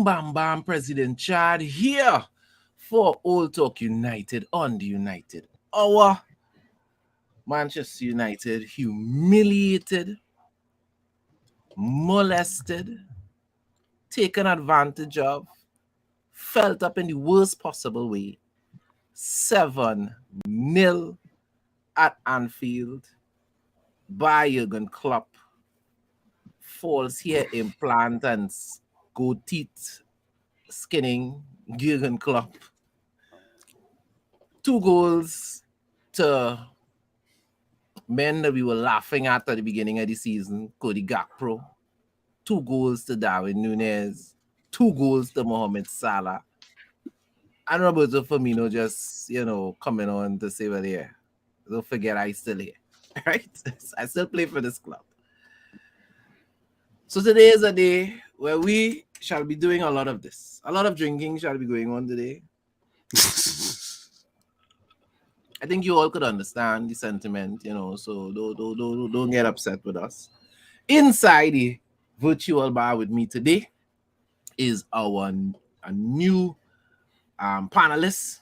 Bam Bam, President Chad here for Old Talk United on the United Hour. Manchester United humiliated, molested, taken advantage of, felt up in the worst possible way. 7-0 at Anfield by Jurgen Klopp. False hair implant and gold teeth skinning Jurgen Klopp. 2 goals to men that we were laughing at the beginning of the season, Cody Gakpo. 2 goals to Darwin Núñez. 2 goals to Mohamed Salah. And Roberto Firmino just, coming on to say, well, yeah, don't forget I still here, right? I still play for this club. So today is a day where we shall be doing a lot of this. A lot of drinking shall be going on today. I think you all could understand the sentiment, so don't get upset with us. Inside the virtual bar with me today is a new panelist,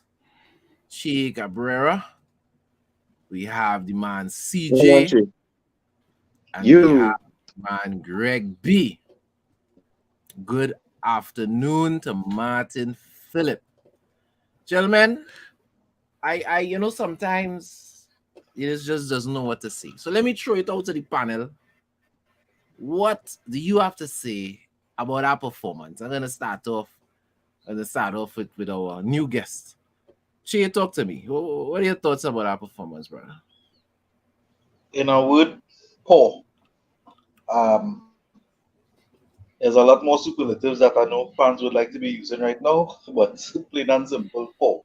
Che Cabrera. We have the man CJ, and we have the man Greg B. Good afternoon to Martin Phillip. Gentlemen, I sometimes it just doesn't know what to say. So let me throw it out to the panel. What do you have to say about our performance? I'm gonna start off with our new guest. Che, talk to me. What are your thoughts about our performance, brother? In a word, poor. There's a lot more superlatives that I know fans would like to be using right now, but plain and simple, poor.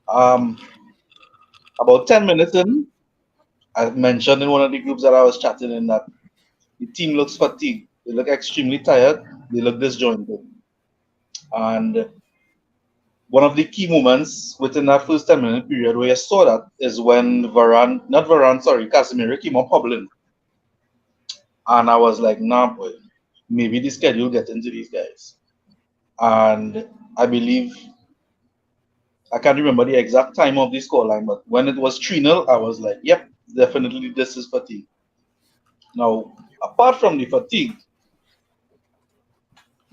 About 10 minutes in, I mentioned in one of the groups that I was chatting in that the team looks fatigued. They look extremely tired. They look disjointed. And one of the key moments within that first 10-minute period where I saw that is when Casemiro came up hobbling. And I was like, nah, boy, maybe the schedule get into these guys. And I believe, I can't remember the exact time of the scoreline, but when it was 3-0, I was like, yep, definitely this is fatigue. Now, apart from the fatigue,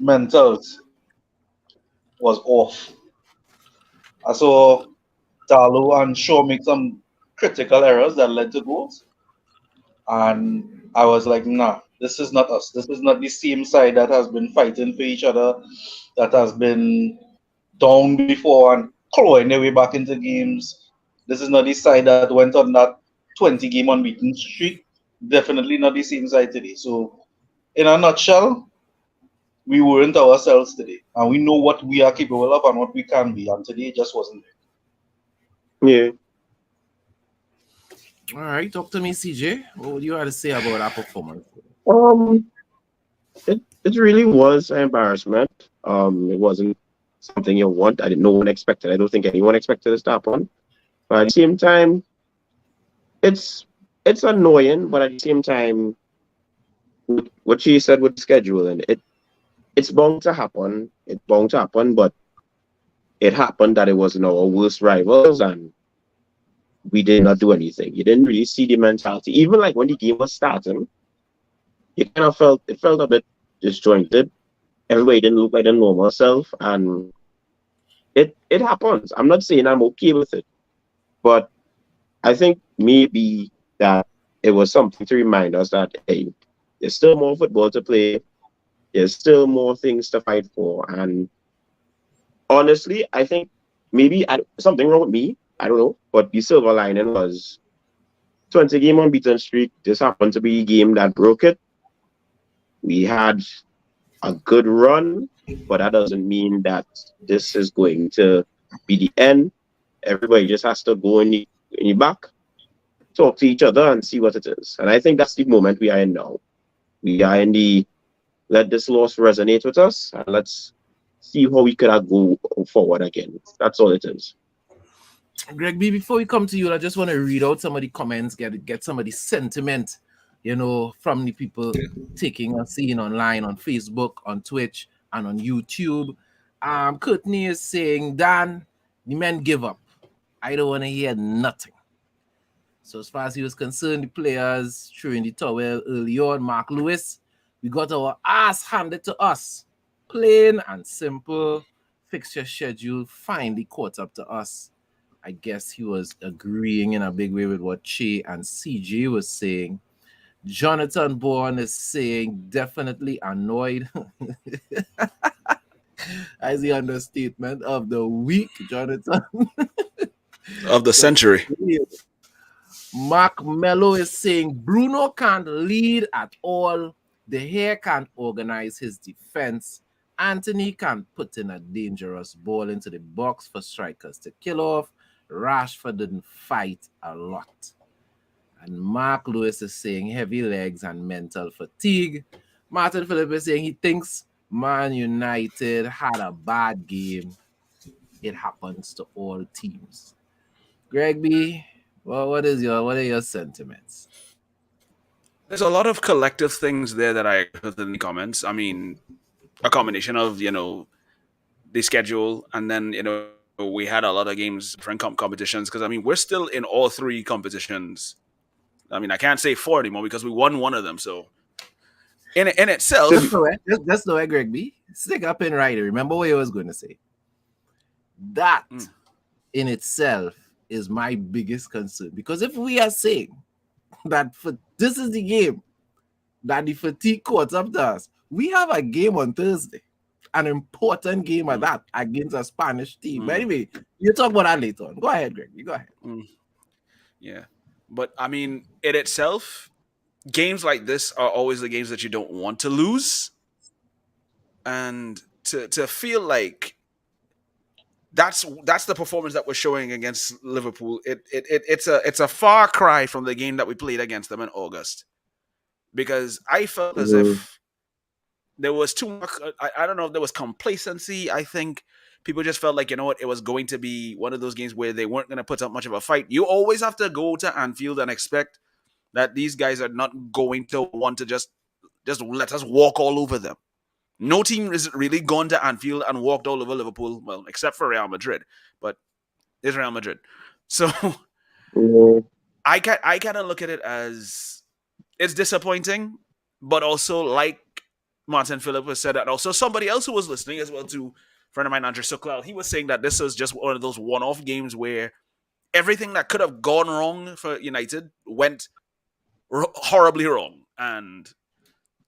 mentals was off. I saw Darlow and Shaw make some critical errors that led to goals. And I was like, nah, this is not us. This is not the same side that has been fighting for each other, that has been down before and clawing their way back into games. This is not the side that went on that 20-game unbeaten streak. Definitely not the same side today. So, in a nutshell, we weren't ourselves today. And we know what we are capable of and what we can be. And today it just wasn't there. Yeah. All right, talk to me, CJ. What do you have to say about our performance? It really was an embarrassment. It wasn't something you want. No one expected. I don't think anyone expected this to happen. But at the same time, it's annoying. But at the same time, what she said with scheduling, it's bound to happen. It's bound to happen. But it happened that it was our worst rivals, and we did not do anything. You didn't really see the mentality. Even like when the game was starting, you kind of felt a bit disjointed. Everybody didn't look like their normal self, and it happens. I'm not saying I'm okay with it, but I think maybe that it was something to remind us that, hey, there's still more football to play. There's still more things to fight for. And honestly, I think maybe something wrong with me. I don't know. But the silver lining was 20-game unbeaten streak. This happened to be a game that broke it. We had a good run, but that doesn't mean that this is going to be the end. Everybody just has to go in the back, talk to each other, and see what it is. And I think that's the moment we are in now. We are in the let this loss resonate with us, and let's see how we could go forward again. That's all it is. Greg B, before we come to you, I just want to read out some of the comments, get some of the sentiment, from the people taking us in online on Facebook, on Twitch, and on YouTube. Courtney is saying, Dan, the men give up. I don't want to hear nothing. So as far as he was concerned, the players threw in the towel early on. Mark Lewis, we got our ass handed to us. Plain and simple. Fixture schedule finally caught up to us. I guess he was agreeing in a big way with what Che and CJ was saying. Jonathan Bourne is saying definitely annoyed. As the understatement of the week, Jonathan. Of the century. Mark Mello is saying Bruno can't lead at all. De Gea can't organize his defense. Anthony can put in a dangerous ball into the box for strikers to kill off. Rashford didn't fight a lot. And Mark Lewis is saying heavy legs and mental fatigue. Martin Phillip is saying he thinks Man United had a bad game. It happens to all teams. Greg B, well, what are your sentiments? There's a lot of collective things there that I agree with in the comments. I mean, a combination of, the schedule, and then, we had a lot of games, different competitions, because, I mean, we're still in all three competitions. I mean, I can't say four anymore because we won one of them. So, in itself... Just know it, Greg B. Stick up in right. Remember what I was going to say. That in itself is my biggest concern. Because if we are saying that this is the game that the fatigue caught up to us, we have a game on Thursday. An important game at that against a Spanish team. But anyway, you talk about that later on. Go ahead, Greg. You go ahead. Yeah. But, I mean, in itself, games like this are always the games that you don't want to lose. And to feel like that's the performance that we're showing against Liverpool. It's a far cry from the game that we played against them in August. Because I felt as if there was too much. I don't know if there was complacency. I think people just felt like, you know what, it was going to be one of those games where they weren't going to put up much of a fight. You always have to go to Anfield and expect that these guys are not going to want to just let us walk all over them. No team is really gone to Anfield and walked all over Liverpool, well, except for Real Madrid. But it's Real Madrid. So I kind of look at it as it's disappointing, but also like Martin Phillip has said, that also somebody else who was listening as well to a friend of mine, Andrew Soklau, he was saying that this is just one of those one-off games where everything that could have gone wrong for United went horribly wrong, and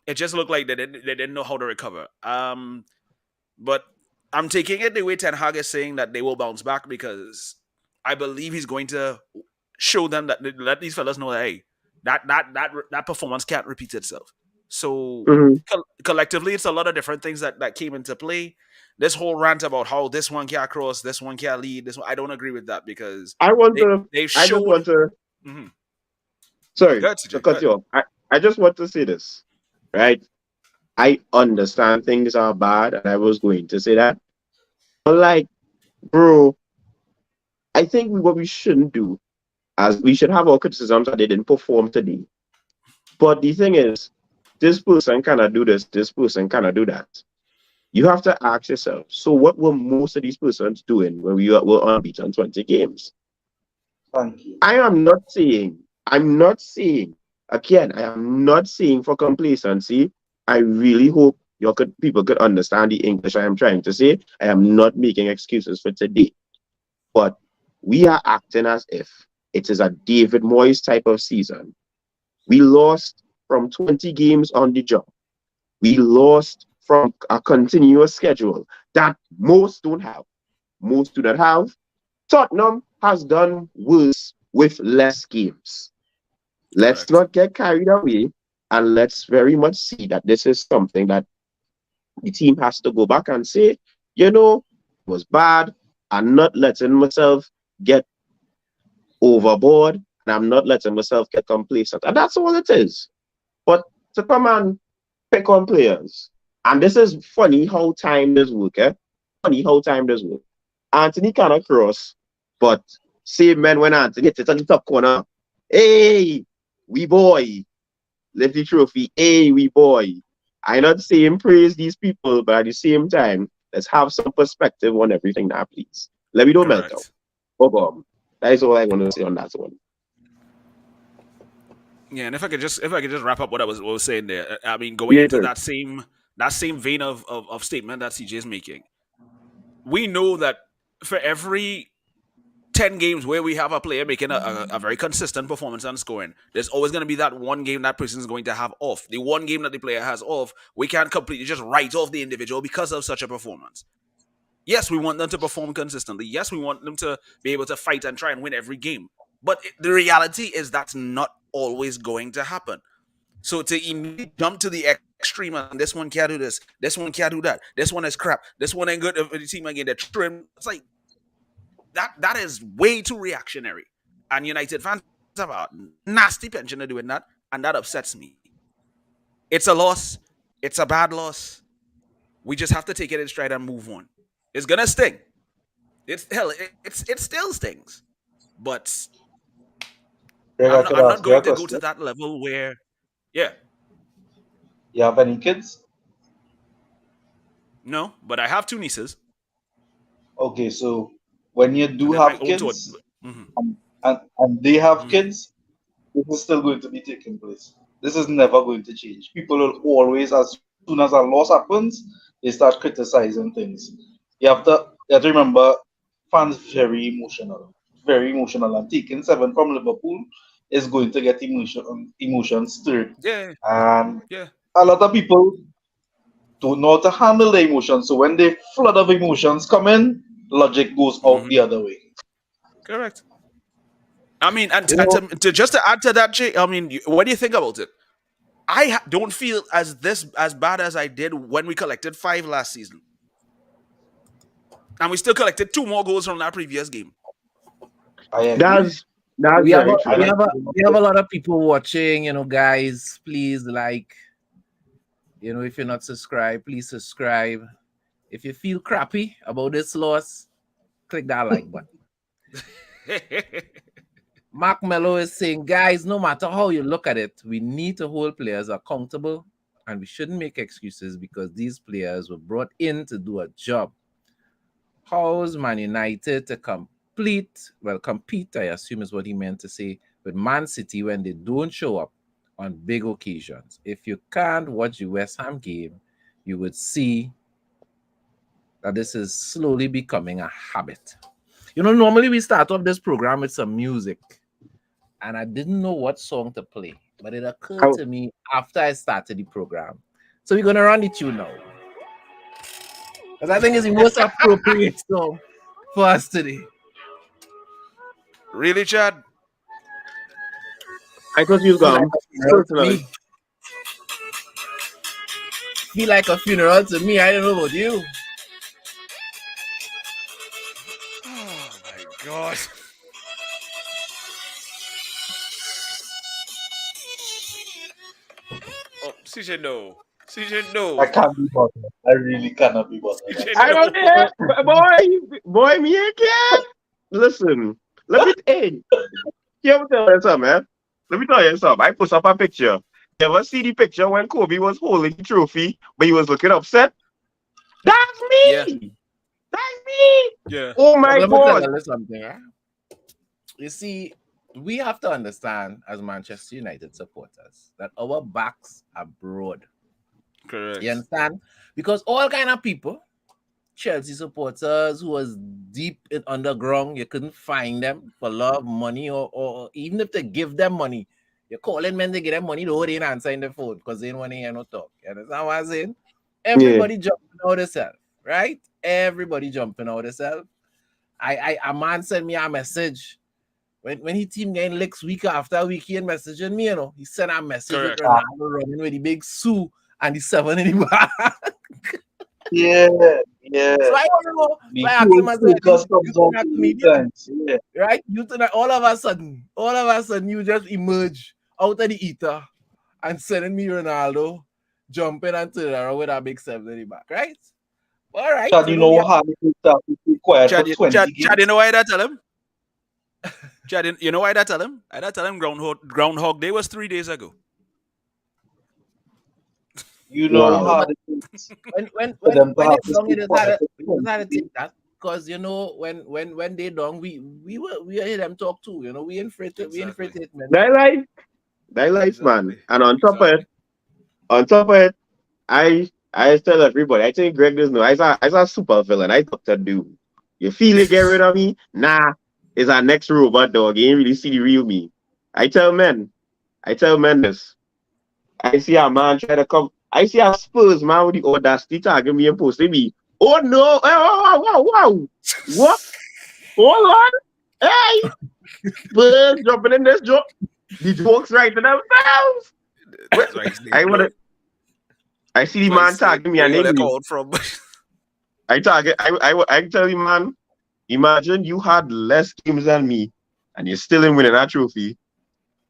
it just looked like they didn't know how to recover. But I'm taking it the way Ten Hag is saying that they will bounce back, because I believe he's going to show them that, let these fellas know that, hey, that performance can't repeat itself. So collectively, it's a lot of different things that came into play. This whole rant about how this one can't cross, this one can't lead, this one, I don't agree with that, because they've showed. Sorry to cut you off. I just want to say this, right? I understand things are bad, and I was going to say that. But like, bro, I think what we shouldn't do, as we should have our criticisms that they didn't perform today. But the thing is, this person cannot do this person cannot do that. You have to ask yourself, so what were most of these persons doing when we were unbeaten 20 games? Thank you. I'm not saying, again, I am not saying for complacency. I really hope people could understand the English I am trying to say. I am not making excuses for today. But we are acting as if it is a David Moyes type of season. We lost from 20 games on the job. We lost from a continuous schedule that most don't have. Most do not have. Tottenham has done worse with less games. Let's not get carried away, and let's very much see that this is something that the team has to go back and say, it was bad. I'm not letting myself get overboard, and I'm not letting myself get complacent. And that's all it is. But to come and pick on players, and this is funny how time does work, Funny how time does work. Anthony cannot cross, but same men when Anthony hits it on the top corner. Hey, we boy. Lift the trophy. Hey, we boy. I not saying praise these people, but at the same time, let's have some perspective on everything now, please. Let me don't melt out. Correct. Oh, that is all I want to say on that one. Yeah, and if I could just wrap up what I was saying there. I mean, going Yeah, into that same vein of statement that CJ is making, we know that for every 10 games where we have a player making a very consistent performance and scoring, there's always going to be that one game that person is going to have off. The one game that the player has off, we can't completely just write off the individual because of such a performance. Yes, we want them to perform consistently. Yes, we want them to be able to fight and try and win every game. But the reality is that's not always going to happen. So to immediately jump to the extreme and this one can't do this one can't do that, this one is crap, this one ain't good for the team again, they're trim. It's like that is way too reactionary. And United fans have a nasty penchant of doing that, and that upsets me. It's a loss. It's a bad loss. We just have to take it in stride and move on. It's gonna sting. It's hell. It still stings. But Greg, I could I'm not ask you a going to go to question. that level where, yeah, You have any kids? no. But I have two nieces, Okay, so when you and do then my have own two. kids Mm-hmm, and they have mm-hmm. kids, this is still going to be taking place. This is never going to change. People will always, as soon as a loss happens, they start criticizing things. You have to remember, fans very emotional, and taking seven from Liverpool is going to get emotions stirred. Yeah, And yeah. a lot of people don't know how to handle the emotions. So when the flood of emotions come in, logic goes out Mm-hmm. the other way. Correct. I mean, and, You and know, to just to add to that, Jay. I mean, what do you think about it? Don't feel as bad as I did when we collected five last season, and we still collected two more goals from that previous game. I agree. That's we have very a And true. we I have a we have a lot of people watching. Guys, please like. If you're not subscribed, please subscribe. If you feel crappy about this loss, click that like button. Mark Mello is saying, guys, no matter how you look at it, we need to hold players accountable and we shouldn't make excuses because these players were brought in to do a job. How's Man United to compete, I assume is what he meant to say, with Man City when they don't show up on big occasions? If you can't watch the West Ham game, you would see that this is slowly becoming a habit. Normally we start off this program with some music, and I didn't know what song to play, but it occurred I, to me after I started the program. So we're gonna run the tune now, because I think it's the most appropriate song for us today. Really, Chad? I thought you was Feel like gone a funeral to personally. me. Feel like a funeral to me. I don't know about you. Oh my god. Oh, CJ, no. CJ, I no. can't be bothered. I really cannot be bothered. CJ, I no. don't care, boy, me again. Listen, let me hey, you ever tell you something, man? Let me tell you something. I put up a picture. You ever see the picture when Kobe was holding the trophy, but he was looking upset? That's Yeah, me. That's me. yeah. Oh But my let me tell God. you something. You see, we have to understand as Manchester United supporters that our backs are broad. You Correct. understand? Because all kind of people, Chelsea supporters who was deep in underground, you couldn't find them for love, money, or even if they give them money, you're calling men to give them money, they ain't answering the phone because they don't want to hear no talk. You understand what I'm saying? Yeah. Everybody jumping out of self, right? Everybody jumping out of self. A man sent me a message when he team getting licks week after week, he ain't messaging me, He sent a message with Correct. Ah, Ronaldo running with the big Sue and the seven in the back. yeah, yeah. So I want to know, so I The asked him whole as well, focus you comes turn on a to you comedian, times. Yeah. right? All of a sudden, you just emerge out of the ether and sending me Ronaldo jumping and turning around with a big seven in the back, right? All right, Chad, you know we how hard it is to have to stay quiet for Chad, 20 Chad, you games? know why I tell him? Chad, you know why I tell him? I tell him Groundhog Day was 3 days ago. You know how Wow. hard it is when when for when them to when they have to done, stay positive you just had to constantly. take that because when they done, we hear them talk too. We Exactly. infiltrate men That too. life, that life, man. Exactly. And Exactly. on top of it, I tell everybody, I think Greg doesn't know. I saw a super villain. I thought that dude. You feel it get rid of me? Nah. It's our next robot dog. You ain't really see the real me. I tell men, I tell men this. I see a man try to come. I see a Spurs man with the audacity target me and posting me. Oh no! Oh, wow, wow, wow. What? Hold on. Hey, Spurs jumping in this joke. The jokes right to themselves. Well, That's why he's I saying wanna. no. I see the That's why man he's saying tagging me where and you let name. out from. I target. I tell you, man. Imagine you had less games than me, and you're still in winning that trophy.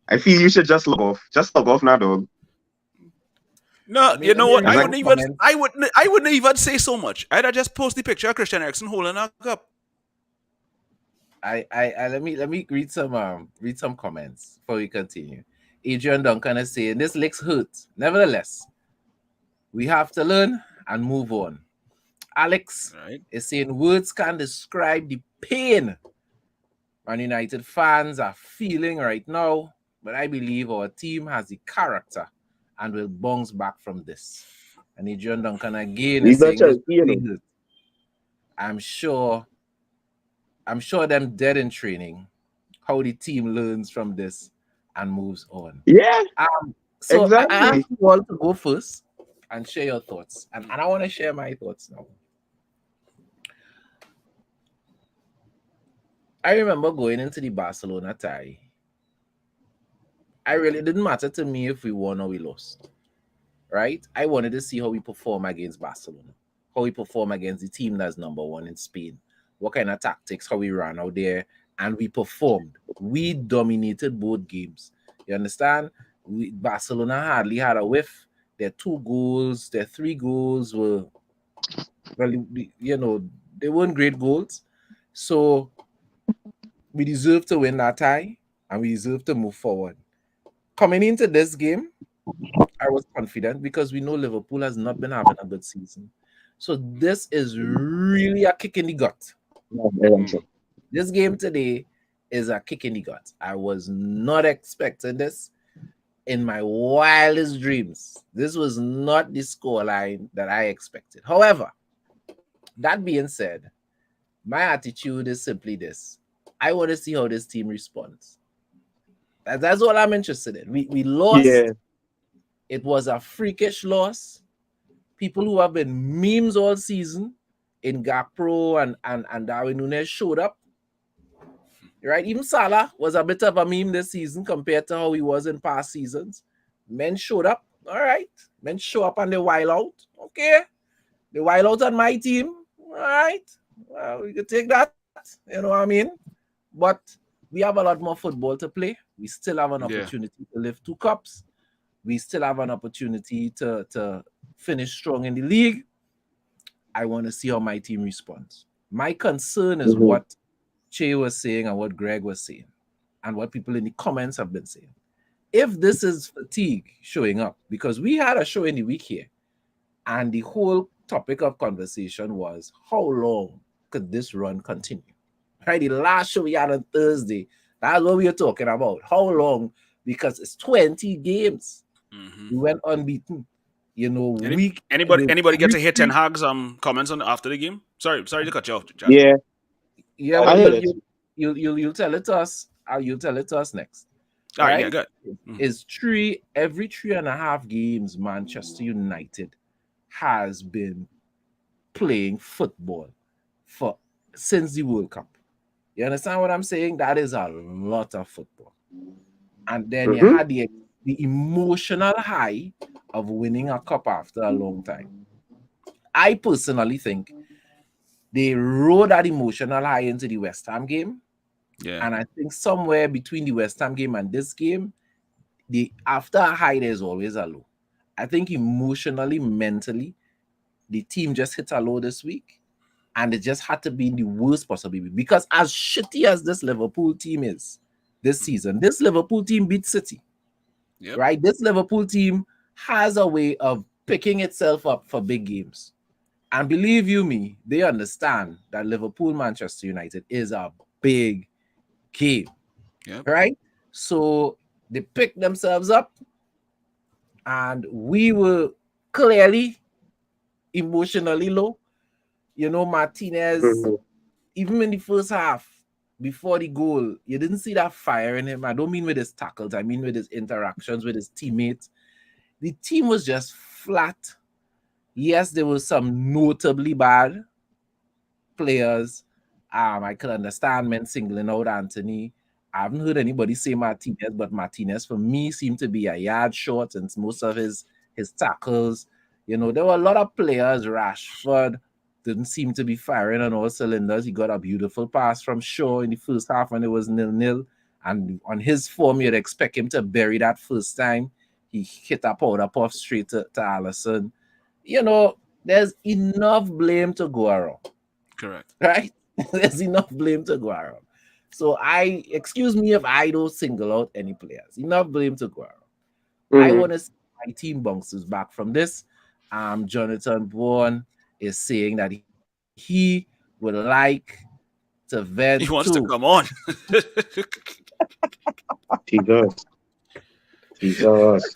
I feel you should just log off. Just log off now, dog. No, you Let know me what? read It's I like, some wouldn't even. comments. I wouldn't even say so much. I'd just post the picture of Christian Eriksen holding a cup. I let me read some comments before we continue. Adrian Duncan is saying this licks hurt. Nevertheless, we have to learn and move on. Alex Right. is saying words can describe the pain Man United fans are feeling right now, but I believe our team has the character and will bounce back from this. And Adrian Duncan again we is got saying this Chelsea, you really know. hurt. I'm sure I'm sure them dead in training, how the team learns from this and moves on. Yeah, So I ask exactly. you all to go first and share your thoughts. And I want to share my thoughts now. I remember going into the Barcelona tie. I really didn't matter to me if we won or we lost. Right? I wanted to see how we perform against Barcelona, how we perform against the team that's number one in Spain, what kind of tactics, how we ran out there, and we performed. We dominated both games. You understand? Barcelona hardly had a whiff. Their 2 goals, their 3 goals were, well, they weren't great goals. So we deserve to win that tie and we deserve to move forward. Coming into this game, I was confident because we know Liverpool has not been having a good season. So this is really a kick in the gut. Mm. This game today is a kick in the gut. I was not expecting this in my wildest dreams. This was not the scoreline that I expected. However, that being said, my attitude is simply this. I want to see how this team responds. That's all I'm interested in. We Yeah. lost. It was a freakish loss. People who have been memes all season in Gakpro and Darwin Nunes showed up. Right? Even Salah was a bit of a meme this season compared to how he was in past seasons. Men showed up. All right. Men show up and they wild out. Okay. They wild out on my team. All right. Well, we could take that. You know what I mean? But we have a lot more football to play. We still have an Yeah. opportunity to lift 2 cups. We still have an opportunity to finish strong in the league. I want to see how my team responds. My concern is Mm-hmm. what Che was saying and what Greg was saying, and what people in the comments have been saying. If this is fatigue showing up, because we had a show in the week here, and the whole topic of conversation was how long could this run continue? Right? The last show we had on Thursday, that's what we were talking about. How long? Because it's 20 games. Hmm. We went unbeaten. Any Week anybody get week to hear Ten three. Hag's comments on after the game? Sorry to cut you off, Chad. Yeah, Yeah, I well, I did. heard it. you'll tell it to us. You'll tell it to us next. All right, yeah, Right? good. Mm. Is every 3.5 games Manchester United has been playing football for since the World Cup. You understand what I'm saying? That is a lot of football. And then you Mm-hmm. had the emotional high of winning a cup after a long time. I personally think they rode that emotional high into the West Ham game. Yeah. And I think somewhere between the West Ham game and this game, after a high, there's always a low. I think emotionally, mentally, the team just hit a low this week. And it just had to be in the worst possible way. Because as shitty as this Liverpool team is this season, this Liverpool team beat City. Yep. Right? This Liverpool team has a way of picking itself up for big games. And believe you me, they understand that Liverpool Manchester United is a big game, Yep. right? So they picked themselves up, and we were clearly emotionally low. You know, Martinez, Mhm. even in the first half, before the goal, you didn't see that fire in him. I don't mean with his tackles, I mean with his interactions with his teammates. The team was just flat. Yes, there was some notably bad players. I could understand men singling out Anthony. I haven't heard anybody say Martinez, but Martinez for me seemed to be a yard short in most of his tackles. You know, there were a lot of players. Rashford didn't seem to be firing on all cylinders. He got a beautiful pass from Shaw in the first half when it was 0-0. And on his form, you'd expect him to bury that first time. He hit a powder puff straight to Allison. You know, there's enough blame to go around, Correct. right? There's enough blame to go around. So excuse me if I don't single out any players. Enough blame to go around. I Mhm. want to see my team bounces back from this. Jonathan Bourne is saying that he would like to vent He too. wants to come on. Jesus. Jesus.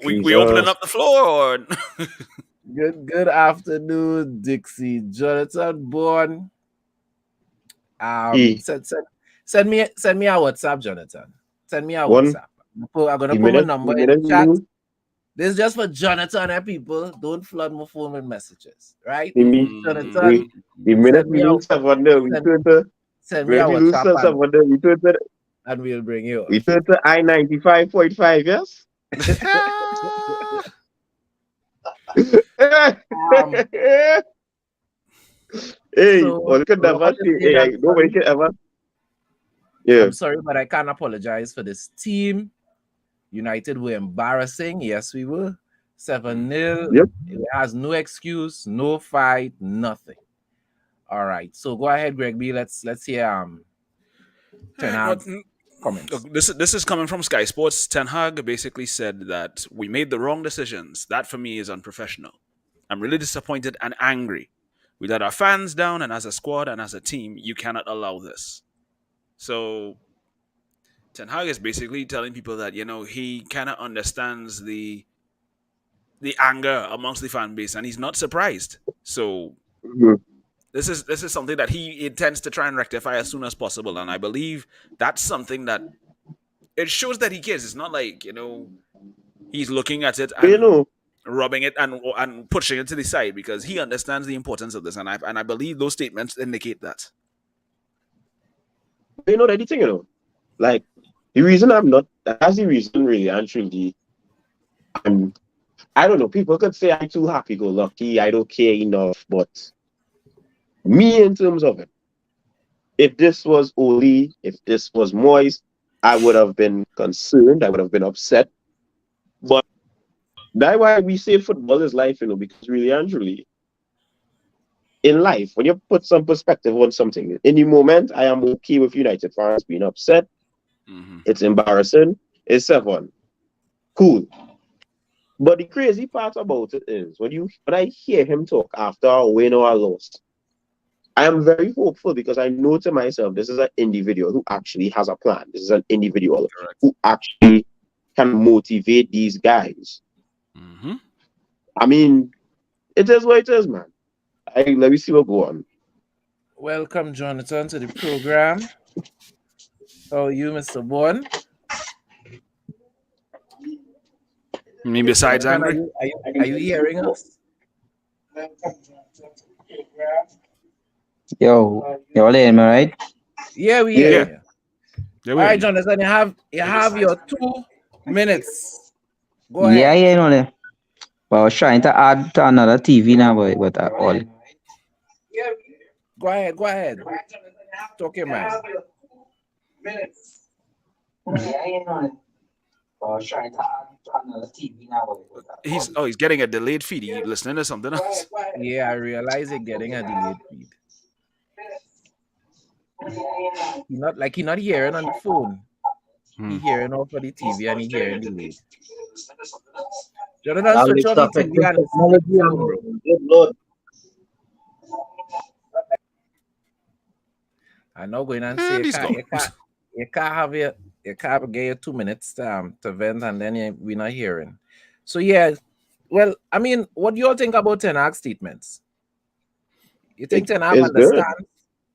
We opening Jesus. up the floor, or Good afternoon, Dixie. Jonathan Bourne. He Send, send me a WhatsApp, Jonathan. Send me a one WhatsApp. I'm gonna the put my minute number the in the minute he chat. lose, This is just for Jonathan and people. Don't flood my phone with messages, right? he me Jonathan, we the minute send we me out lose someone there, we send, turn to send me a when we lose WhatsApp someone there, and we'll bring you we up. turn to I-95.5, yes? Um, Hey, so one could never Robert is say, saying hey, I'm nobody sorry. can ever. Yeah. I'm sorry, but I can't apologize for this team. United were embarrassing. Yes, we were. 7-0. Yep. It has no excuse, no fight, nothing. All right. So go ahead, Greg B. Let's hear Ten What? Hag's comments. Look, this is coming from Sky Sports. Ten Hag basically said that we made the wrong decisions. That for me is unprofessional. I'm really disappointed and angry. We let our fans down, and as a squad and as a team, you cannot allow this. So Ten Hag is basically telling people that he kind of understands the anger amongst the fan base, and he's not surprised. So Mhm. this is something that he intends to try and rectify as soon as possible, and I believe that's something that it shows that he cares. It's not like he's looking at it But you and know, rubbing it and pushing it to the side, because he understands the importance of this, and I believe those statements indicate that. that the thing, like the reason I'm not that's the reason really and truly I'm I don't know, people could say I'm too happy go lucky, I don't care enough, but me in terms of it, if this was Moist, I would have been concerned, I would have been upset. But that's why we say football is life, because really and truly, in life, when you put some perspective on something, in the moment, I am okay with United fans being upset. Hmm. It's embarrassing. It's 7. Cool. But the crazy part about it is when I hear him talk after a win or a loss, I am very hopeful because I know to myself this is an individual who actually has a plan. This is an individual Correct. who actually can motivate these guys. Hmm. I mean, it is what it is, man. Let me see what go on. Welcome, Jonathan, to the program. How are you, Mr. Bourne? Me besides Jonathan, angry. are you hearing us? Yo, y'all in, right? Yeah, we Yeah. hearing Yeah, you. yeah, All we're right, in you. Jonathan, you have your 2 minutes. Go Yeah, ahead. yeah, But I was trying to add to another TV now, but all. Go ahead. Go ahead. Talk your mind. He's getting a delayed feed. He listening to something else. Yeah, I realize you're getting a delayed feed. He not hearing on the phone. He Hmm. hearing off of the TV and he hearing delayed. Jonathan, That switch list on the TV affecting and listen to technology the phone, bro. and good Lord. I'm not going and say And he's gone. you can't have you can't get your 2 minutes to vent and then we're not hearing. So yeah, well, I mean, what do you all think about Ten Hag statements? You think It Ten Hag is good. understands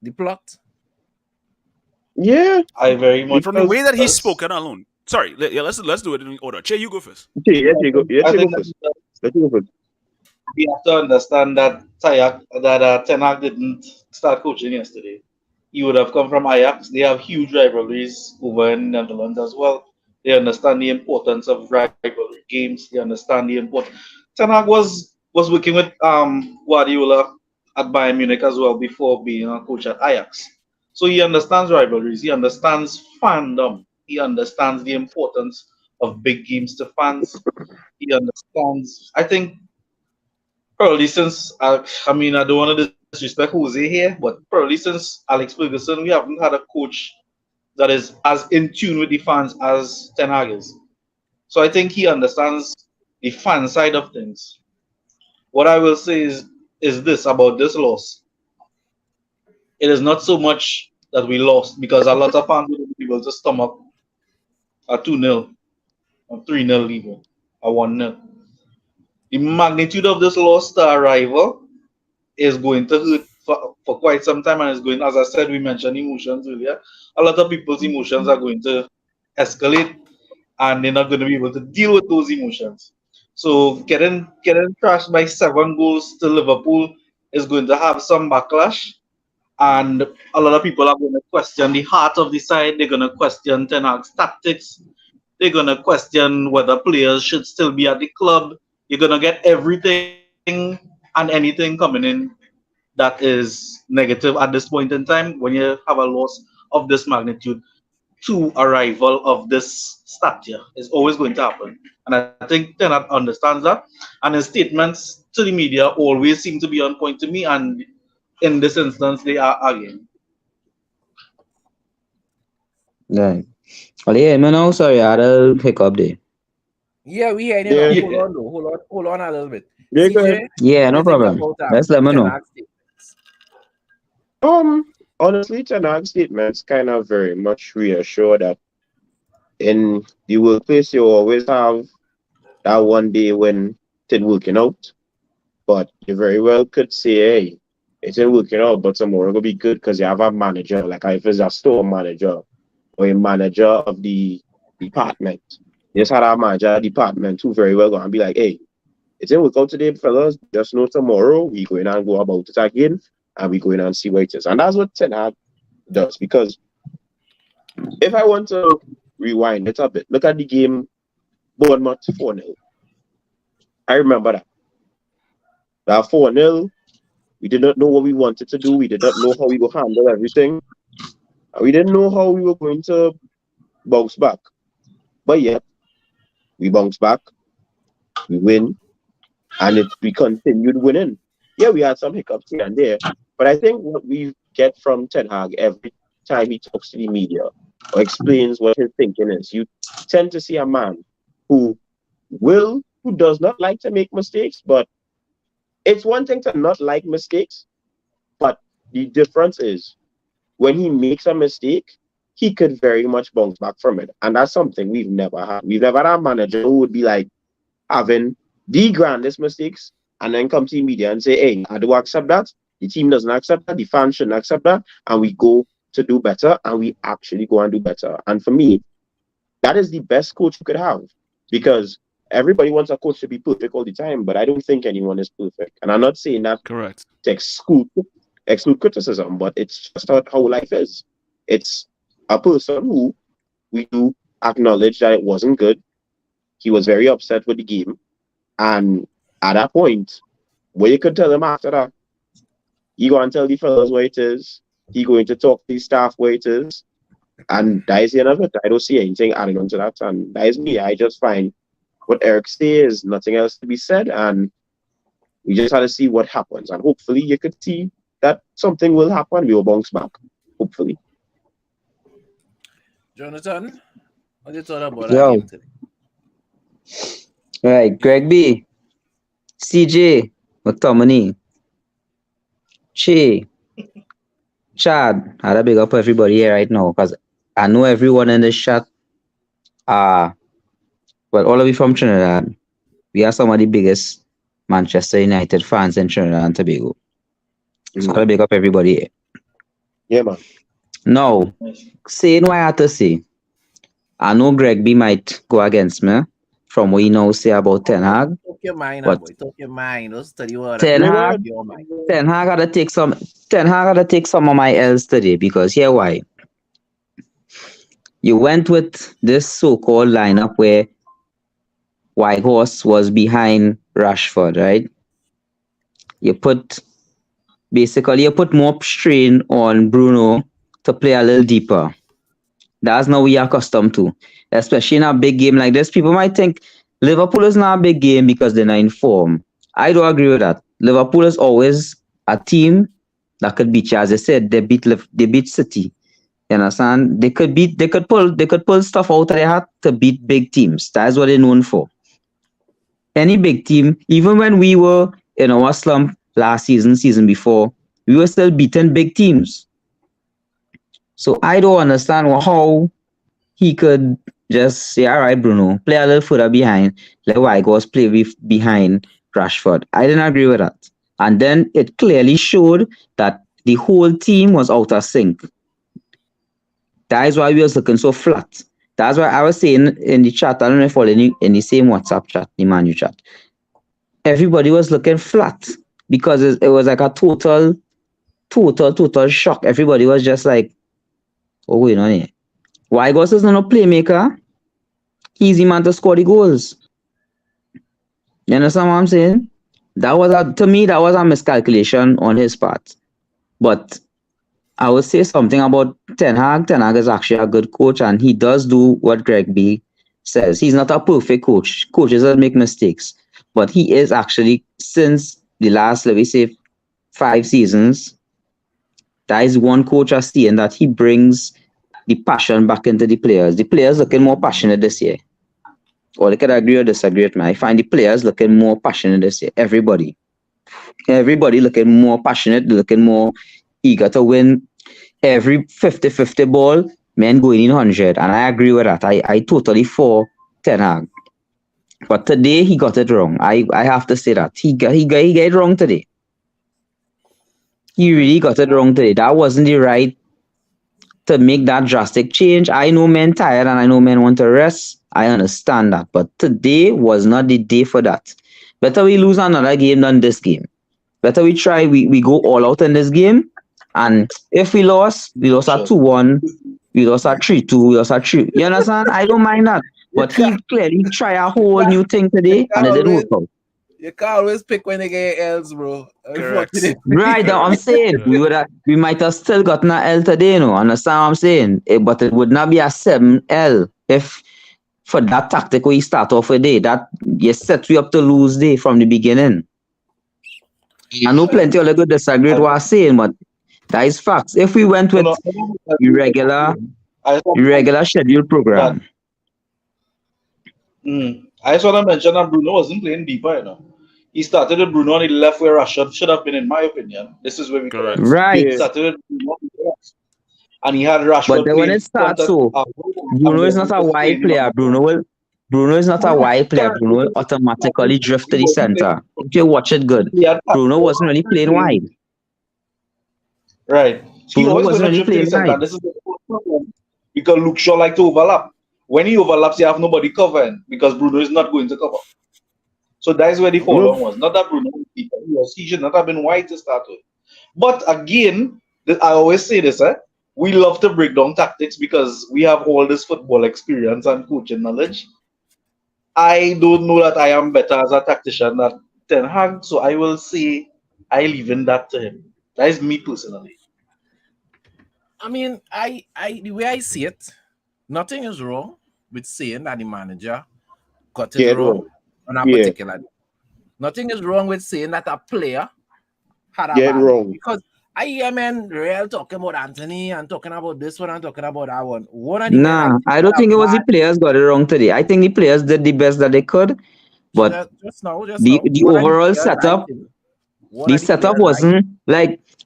the plot? Yeah, I very much From the because way that he's does. spoken alone. Sorry, yeah, let's do it in order. Che, you go first. okay, yes, you go. Yes, I you go think that first. Let you go first. we have to understand that Ten Hag didn't start coaching yesterday. He would have come from Ajax. They have huge rivalries over in Netherlands as well. They understand the importance of rivalry games. They understand the importance. Ten Hag was working with Guardiola at Bayern Munich as well before being a coach at Ajax. So he understands rivalries. He understands fandom. He understands the importance of big games to fans. He understands. I think probably since I mean I don't want to disrespect Jose here, but probably since Alex Ferguson, we haven't had a coach that is as in tune with the fans as Ten Hag is. So I think he understands the fan side of things. What I will say is this about this loss. It is not so much that we lost because a lot of fans will be able to stomach a 2-0, a 3-0 even, a 1-0. The magnitude of this loss to our rival is going to hurt for quite some time and is going, as I said, we mentioned emotions earlier. A lot of people's emotions are going to escalate and they're not going to be able to deal with those emotions. So getting trashed by 7 goals to Liverpool is going to have some backlash. And a lot of people are going to question the heart of the side. They're going to question Ten Hag's tactics. They're going to question whether players should still be at the club. You're going to get everything and anything coming in that is negative at this point in time when you have a loss of this magnitude to a rival of this stature. It's always going to happen. And I think Tenat understands that. And his statements to the media always seem to be on point to me. And in this instance, they are again. Right. Well, yeah, man, no, sorry, I had a hiccup there. Yeah, we hear you now. Yeah, Hold Yeah. on though. Hold on a little bit. yeah, go ahead. CJ, Yeah, what do no you think problem. about Let's let me Ten know. Hag statements? Honestly, Ten Hag statements kind of very much reassure that in the workplace you always have that one day when it ain't working out, but you very well could say, hey, it ain't working out, but tomorrow will be good because you have a manager, like if it's a store manager or a manager of the department. You just had a manager of the department who very well gonna be like, hey, it ain't work out today, fellas. Just know tomorrow we going and go about it again and we going and see what it is. And that's what Ten Hag does. Because if I want to rewind it a bit, look at the game Bournemouth 4-0. I remember that. That 4-0, we did not know what we wanted to do. We did not know how we would handle everything. And we didn't know how we were going to bounce back. But yet, we bounced back, we win, and we continued winning. Yeah, we had some hiccups here and there, but I think what we get from Ten Hag every time he talks to the media or explains what his thinking is, you tend to see a man who who does not like to make mistakes, but it's one thing to not like mistakes, but the difference is when he makes a mistake, he could very much bounce back from it. And that's something we've never had. We've never had a manager who would be like having the grandest mistakes and then come to the media and say, hey, I do accept that. The team doesn't accept that. The fans shouldn't accept that. And we go to do better and we actually go and do better. And for me, that is the best coach you could have because everybody wants a coach to be perfect all the time, but I don't think anyone is perfect. And I'm not saying that Correct. to exclude criticism, but it's just how life is. It's a person who we do acknowledge that it wasn't good. He was very upset with the game. And at that point, what you could tell him after that, he go and tell the fellas what it is. He going to talk to the staff what it is. And that is the end of it. I don't see anything adding on to that. And that is me. I just find what Eric says, nothing else to be said. And we just had to see what happens. And hopefully you could see that something will happen. We will bounce back. Hopefully. Jonathan, what do you thought about that Yo, game today? Right, Greg B, CJ, McTominay, Che, Chad. I gotta big up everybody here right now because I know everyone in this chat are, well, all of you from Trinidad. We are some of the biggest Manchester United fans in Trinidad and Tobago. So I gotta big up everybody here. Yeah, man. Now, Nice. saying what I have to say, I know Greg B might go against me from what you know say about Ten Hag, Talk your mind, but boy. Talk your mind. Don't study what other Ten people Hag, talk your mind. Ten Hag gotta take some of my L's today because here why. You went with this so-called lineup where Whitehorse was behind Rashford, right? You put you put more strain on Bruno to play a little deeper. That's not what we are accustomed to, especially in a big game like this. People might think Liverpool is not a big game because they're not in form. I don't agree with that. Liverpool is always a team that could beat you. As I said, they beat City. You understand? They could pull stuff out of their hat to beat big teams. That's what they're known for. Any big team, even when we were in our slump last season, season before, we were still beating big teams. So I don't understand how he could just say, all right, Bruno, play a little further behind. Let Wygos play behind Rashford. I didn't agree with that. And then it clearly showed that the whole team was out of sync. That is why we was looking so flat. That's why I was saying in the chat, I don't know if all in the same WhatsApp chat, the Manu chat, everybody was looking flat because it was like a total shock. Everybody was just like, oh, wait on here. Wygos is not a playmaker. He's the man to score the goals. You understand what I'm saying? To me, that was a miscalculation on his part. But I would say something about Ten Hag. Ten Hag is actually a good coach, and he does do what Greg B says. He's not a perfect coach. Coaches will make mistakes, but he is actually, since the last, let me say, 5 seasons, that is one coach I've seen that he brings the passion back into the players. The players looking more passionate this year. Or they could agree or disagree with me. I find the players looking more passionate this year. Everybody looking more passionate, looking more eager to win. Every 50-50 ball, men going in 100. And I agree with that. I totally for Ten Hag. But today he got it wrong. I have to say that. He got it wrong today. He really got it wrong today. That wasn't the right to make that drastic change. I know men tired and I know men want to rest. I understand that. But today was not the day for that. Better we lose another game than this game. Better we try, we go all out in this game. And if we lost at 2-1, we lost at 3-2, we lost at 3. You understand? I don't mind that. But he clearly tried a whole new thing today and it didn't work out. You can't always pick when they get L's, bro. Correct. Right, that's what I'm saying. We might have still gotten an L today, you know. Understand what I'm saying? But it would not be a 7L if for that tactic we start off a day. That you set we up to lose day from the beginning. I know plenty of people disagree with what I'm saying, but that is facts. If we went with irregular scheduled program. I just want to mention that Bruno wasn't playing deeper, you know. He started with Bruno on the left where Rashford should have been, in my opinion. This is where we Correct. Right. He started with Bruno on the left. And he had Rashford. But then when it starts, so Bruno is not a wide player. Bruno is not a wide player. Bruno will automatically drift to the center. If you watch it good, Bruno wasn't really playing wide. Right. He Bruno always wasn't going to really drift to the playing center. wide. This is the problem. Because Luke Shaw like to overlap. When he overlaps, you have nobody covering because Bruno is not going to cover. So that is where the fall on was. Not that Bruno he should not have been wide to start with. But again, I always say this, we love to break down tactics because we have all this football experience and coaching knowledge. I don't know that I am better as a tactician than Ten Hag, so I will say I leave in that to him. That is me personally. I mean, the way I see it, nothing is wrong with saying that the manager got it wrong on a particular day. Nothing is wrong with saying that a player had a bad wrong. Because I hear men real talking about Anthony and talking about this one and talking about that one. I don't think it was the players got it wrong today. I think the players did the best that they could. But Just the now, the what are the overall players I setup, think? What the are the setup players I wasn't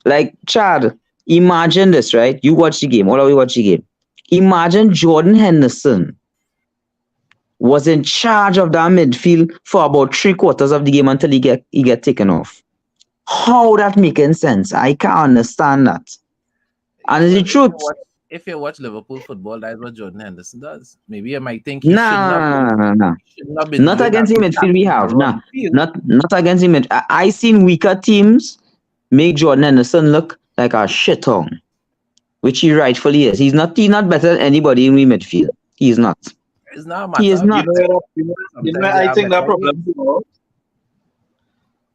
like Chad. Imagine this, right? You watch the game. All of you watch the game. Imagine Jordan Henderson was in charge of that midfield for about 3 quarters of the game until he get taken off. How that making sense? I can't understand that. And Yeah, the well, truth, if you watch Liverpool football, that's what Jordan Henderson does. Maybe you might think nah, he shouldn't have been not doing that against the with midfield we have. Casemiro on Nah, the field. not against the mid. I seen weaker teams make Jordan Henderson look like a shithole, which he rightfully is. He's not better than anybody in the midfield. He is not. It's not a He is matter. You not. know, you know, Sometimes they I have think that better problem, days. you know,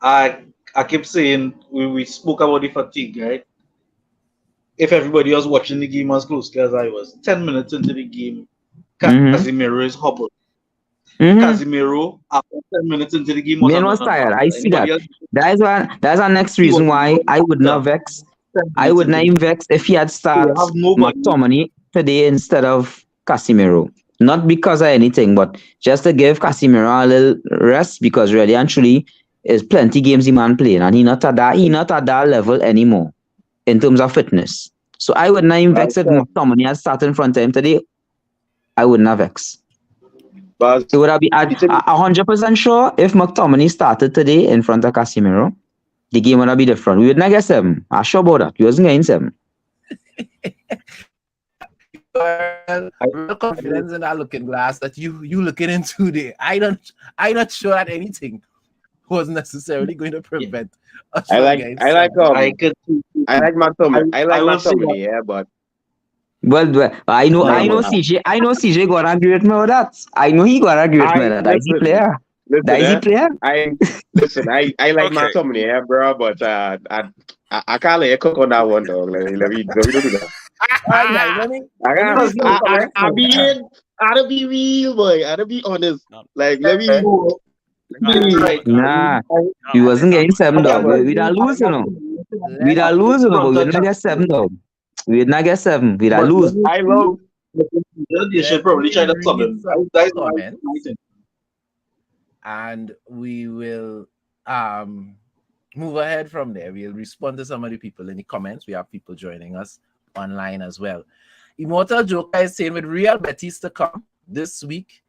I keep saying we spoke about the fatigue, right? If everybody was watching the game as closely as I was, 10 minutes into the game, Mm-hmm. Casemiro is hobbled. Mm-hmm. Casemiro, after 10 minutes into the game, was Man was tired. I unavailable. see Anybody that. else? That's our next He was reason why I would not done vex. 10 I minutes would into not the even game. vex if he had So you started have nobody. McTominay today instead of Casemiro. Not because of anything, but just to give Casemiro a little rest because really and truly is plenty games the man playing and he not at that level anymore in terms of fitness. So I would not even But vex if McTominay had started in front of him today. I would not vex. but It would have been the thing 100% sure if McTominay started today in front of Casemiro, the game would not be different. We would not get 7. I'm sure about that. We wasn't getting 7. I, Real confidence in that looking glass that you looking into there. I'm not sure that anything was necessarily going to yeah, prevent us I from like getting I like seven. I could. I like I, McTominay. I like I will say that. McTominay, yeah, but Well, I know, no, I know but CJ, I know CJ gonna agree with me with that. I know he gonna agree with me I with that. That is the listen, player. That listen, is the player. I listen, I like Okay. McTominay, yeah, bro, but I can't let you cook on that one, dog. Let me don't do that. All right, guys, I let me got read some comments I first. mean I'll be real, boy. I'll be honest. No, Like No, no, please. no, I, no, Nah, no. we Let me wasn't getting 7 I dog. am We'd I have lose, you am know. We'd let have up lose, you know, but front we'd of not get 7 Jackson. dog. We'd not get 7. We'd have But let lose. me I see. love You should let probably me try to sub read him. some That is my comments thing. and we will move ahead from there. We'll respond to some of the people in the comments. We have people joining us online as well. Immortal Joker is saying with Real Betis to come this week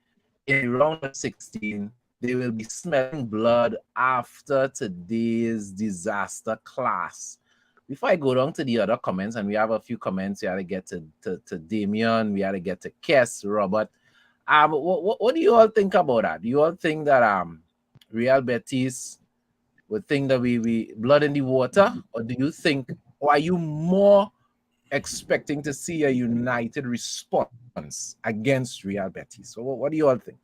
in the round of 16, they will be smelling blood after today's disaster class. Before I go down to the other comments, and we have a few comments, we had to get to Damien, we had to get to Kes, Robert. What do you all think about that? Do you all think that Real Betis would think that we blood in the water, or do you think, or are you more expecting to see a united response against Real Betis? So what do you all think?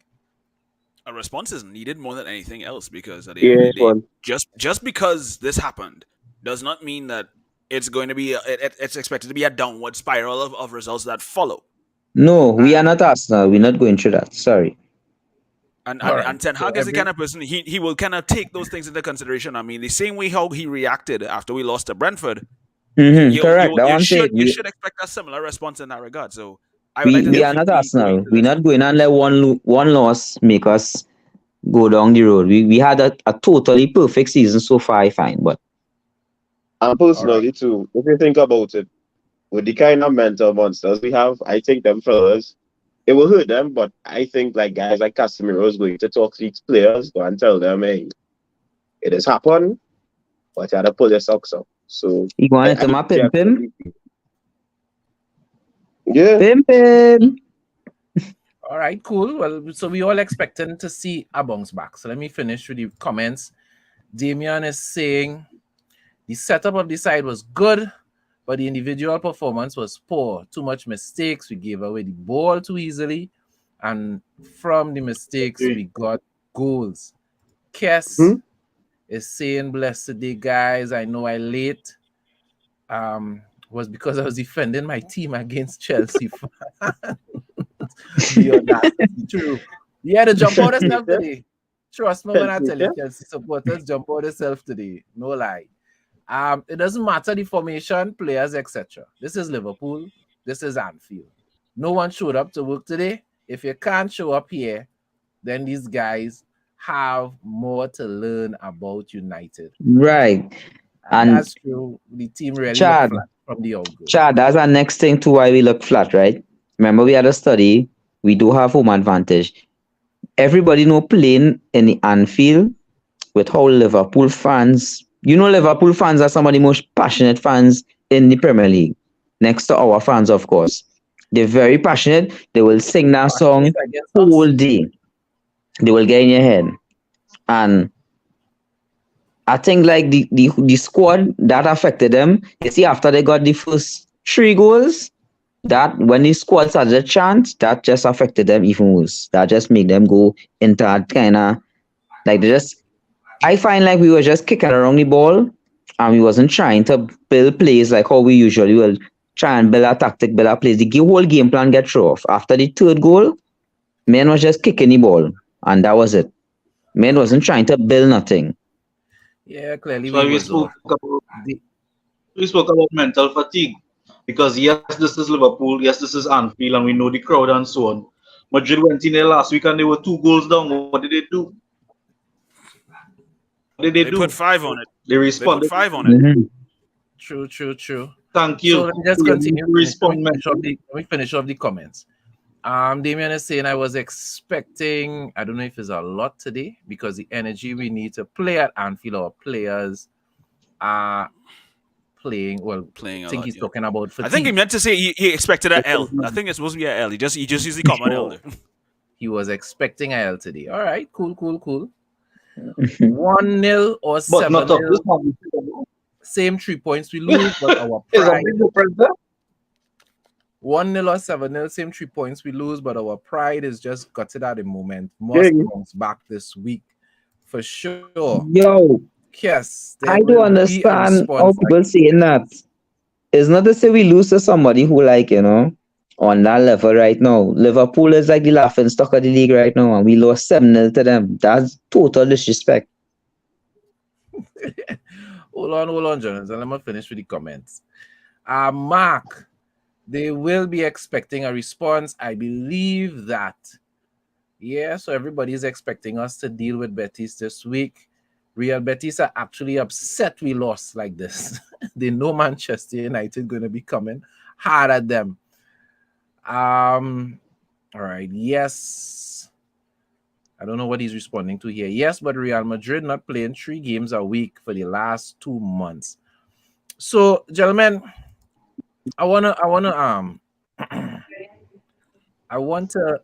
A response is needed more than anything else because at the end of yeah, the day, one. just because this happened does not mean that it's going to be it's expected to be a downward spiral of results that follow. No, we are And not Arsenal. We're not going through that. Sorry. and All and, right. and Ten So Hag is the kind of person he will kind of take those things into consideration. I mean, the same way how he reacted after we lost to Brentford, Mm-hmm. you Correct. you That you one should thing. you should expect a similar response in that regard. So I would like We to we think are not going Arsenal. into We're this. not going and let one loss make us go down the road. We had a totally perfect season so far, I find. But And all right. personally too, if you think about it, with the kind of mental monsters we have, I think them fellas, it will hurt them, but I think like guys like Casemiro is going to talk to these players go and tell them, hey, it has happened, but you had to pull your socks up. So he going I to my pim pim. definitely yeah. Pim pim. All right, cool. Well, so we all expecting to see a bounce back. So let me finish with the comments. Damien is saying the setup of the side was good, but the individual performance was poor. Too much mistakes. We gave away the ball too easily. And from the mistakes, we got goals. Kes Hmm? is saying, blessed day, guys. I know I late. Was because I was defending my team against Chelsea. The audacity, true. Yeah, to jump out yourself Temptation, today. Trust me when I tell you, temptation. Chelsea supporters jump out yourself today. No lie. It doesn't matter the formation, players, etc. This is Liverpool. This is Anfield. No one showed up to work today. If you can't show up here, then these guys have more to learn about United. Right. And That's true. The team really looked Chad, flat from the outgo. Chad, that's our next thing to why we look flat, right? Remember we had a study. We do have home advantage. Everybody know playing in the Anfield with how Liverpool fans, Liverpool fans are some of the most passionate fans in the Premier League, next to our fans, of course. They're very passionate. They will sing that song Passionate against whole us. day. They will get in your head. And I think like the squad that affected them. You see, after they got the first 3 goals, that when the squad started to chant, that just affected them even worse. That just made them go into that kind of like they just. I find like we were just kicking around the ball, and we wasn't trying to build plays like how we usually will try and build a tactic, build a plays. The whole game plan get thrown off after the third goal. Men was just kicking the ball, and that was it. Men wasn't trying to build nothing. Yeah, clearly So we we was spoke off. about The, we spoke about mental fatigue because yes, this is Liverpool, yes, this is Anfield, and we know the crowd and so on. Madrid went in there last week and they were 2 goals down. What did they do? What did they They put do? 5 on it. They They put responded. 5 on it. Mhm. true, true, true. Thank So you. let me just You need continue. to respond mentally. Let me finish off the comments. Damien is saying I was expecting, I don't know if it's a lot today because the energy we need to play at Anfield, our players are playing. Well, Playing I a think lot, he's yeah. talking about I think he fatigue. meant to say he expected an L. I think it's supposed to be an L. He just used the common L Oh, there. he was expecting a L today. All right, cool, cool, cool. 1-0 or But not of this 7-0, magnitude. same 3 points we lose, but our There's a pride. big difference there. 1-0 or 7-0, same 3 points we lose, but our pride is just gutted at the moment. Yeah, Must bounce back this week for sure. Yo, Yes, there I will don't be a understand response how people against saying that. this. It's not to say we lose to somebody who on that level right now. Liverpool is like the laughing stock of the league right now, and we lost 7-0 to them. That's total disrespect. Hold on, Jonathan. Let me finish with the comments. Mark, they will be expecting a response. I believe that. Yeah, so everybody is expecting us to deal with Betis this week. Real Betis are actually upset we lost like this. They know Manchester United going to be coming hard at them. All right. Yes. I don't know what he's responding to here. Yes, but Real Madrid not playing 3 games a week for the last 2 months. So, gentlemen, I wanna I want to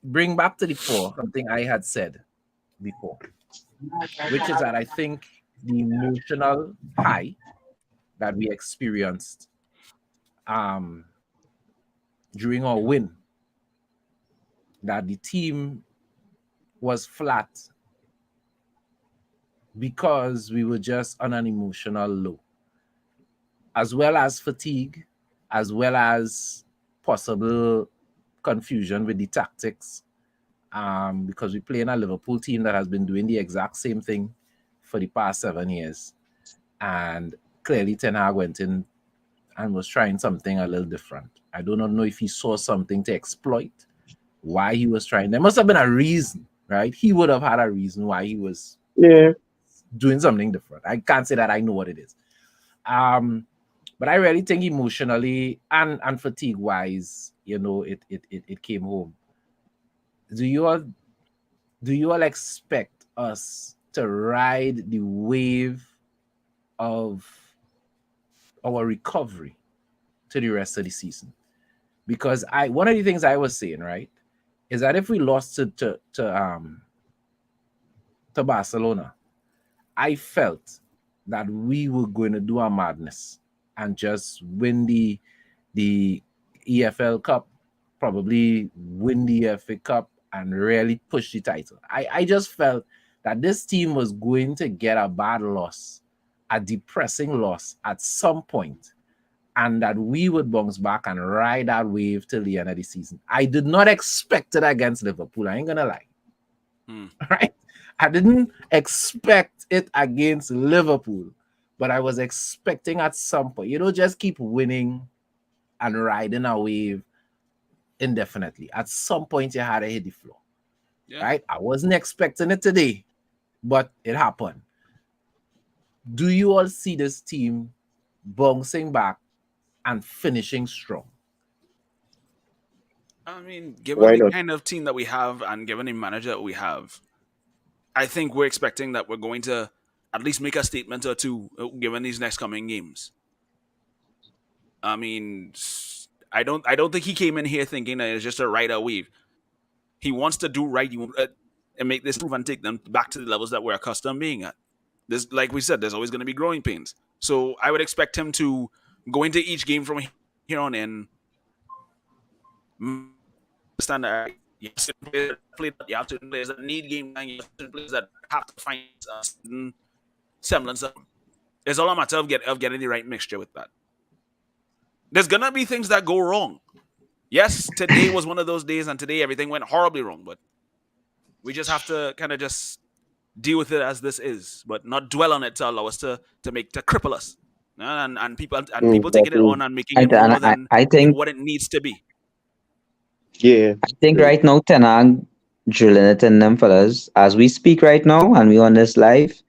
bring back to the fore something I had said before, which is that I think the emotional high that we experienced um during our win, that the team was flat because we were just on an emotional low, as well as fatigue, as well as possible confusion with the tactics, because we play in a Liverpool team that has been doing the exact same thing for the past 7 years. And clearly Ten Hag went in and was trying something a little different. I do not know if he saw something to exploit, why he was trying. There must have been a reason, right? He would have had a reason why he was Yeah. doing something different. I can't say that I know what it is. But I really think emotionally and fatigue wise, it came home. Do you all expect us to ride the wave of our recovery to the rest of the season? Because one of the things I was saying, right, is that if we lost to Barcelona, I felt that we were going to do a madness and just win the EFL Cup, probably win the FA Cup, and really push the title. I just felt that this team was going to get a bad loss, a depressing loss at some point, and that we would bounce back and ride that wave till the end of the season. I did not expect it against Liverpool. I ain't gonna lie. Right? I didn't expect it against Liverpool, but I was expecting at some point, just keep winning and riding a wave indefinitely. At some point, you had to hit the floor. Yeah. right? I wasn't expecting it today, but it happened. Do you all see this team bouncing back and finishing strong? I mean, given Why the not? kind of team that we have and given the manager that we have, I think we're expecting that we're going to at least make a statement or two given these next coming games. I mean, I don't think he came in here thinking that it's just a right away. He wants to do right. And make this move and take them back to the levels that we're accustomed being at. There's, like we said, there's always going to be growing pains. So I would expect him to go into each game from here on in, understand that you have certain players that play that, you have certain players that need game time, you have certain players that have to find a certain semblance of. It's all a matter of getting the right mixture with that. There's gonna be things that go wrong. Yes, today was one of those days, and today everything went horribly wrong. But we just have to kind of just deal with it as this is, but not dwell on it to allow us to cripple us, and people taking it Exactly. on and making it And more than I think what it needs to be. Yeah. right now Ten Hag drilling it in them fellas as we speak right now, and we on this live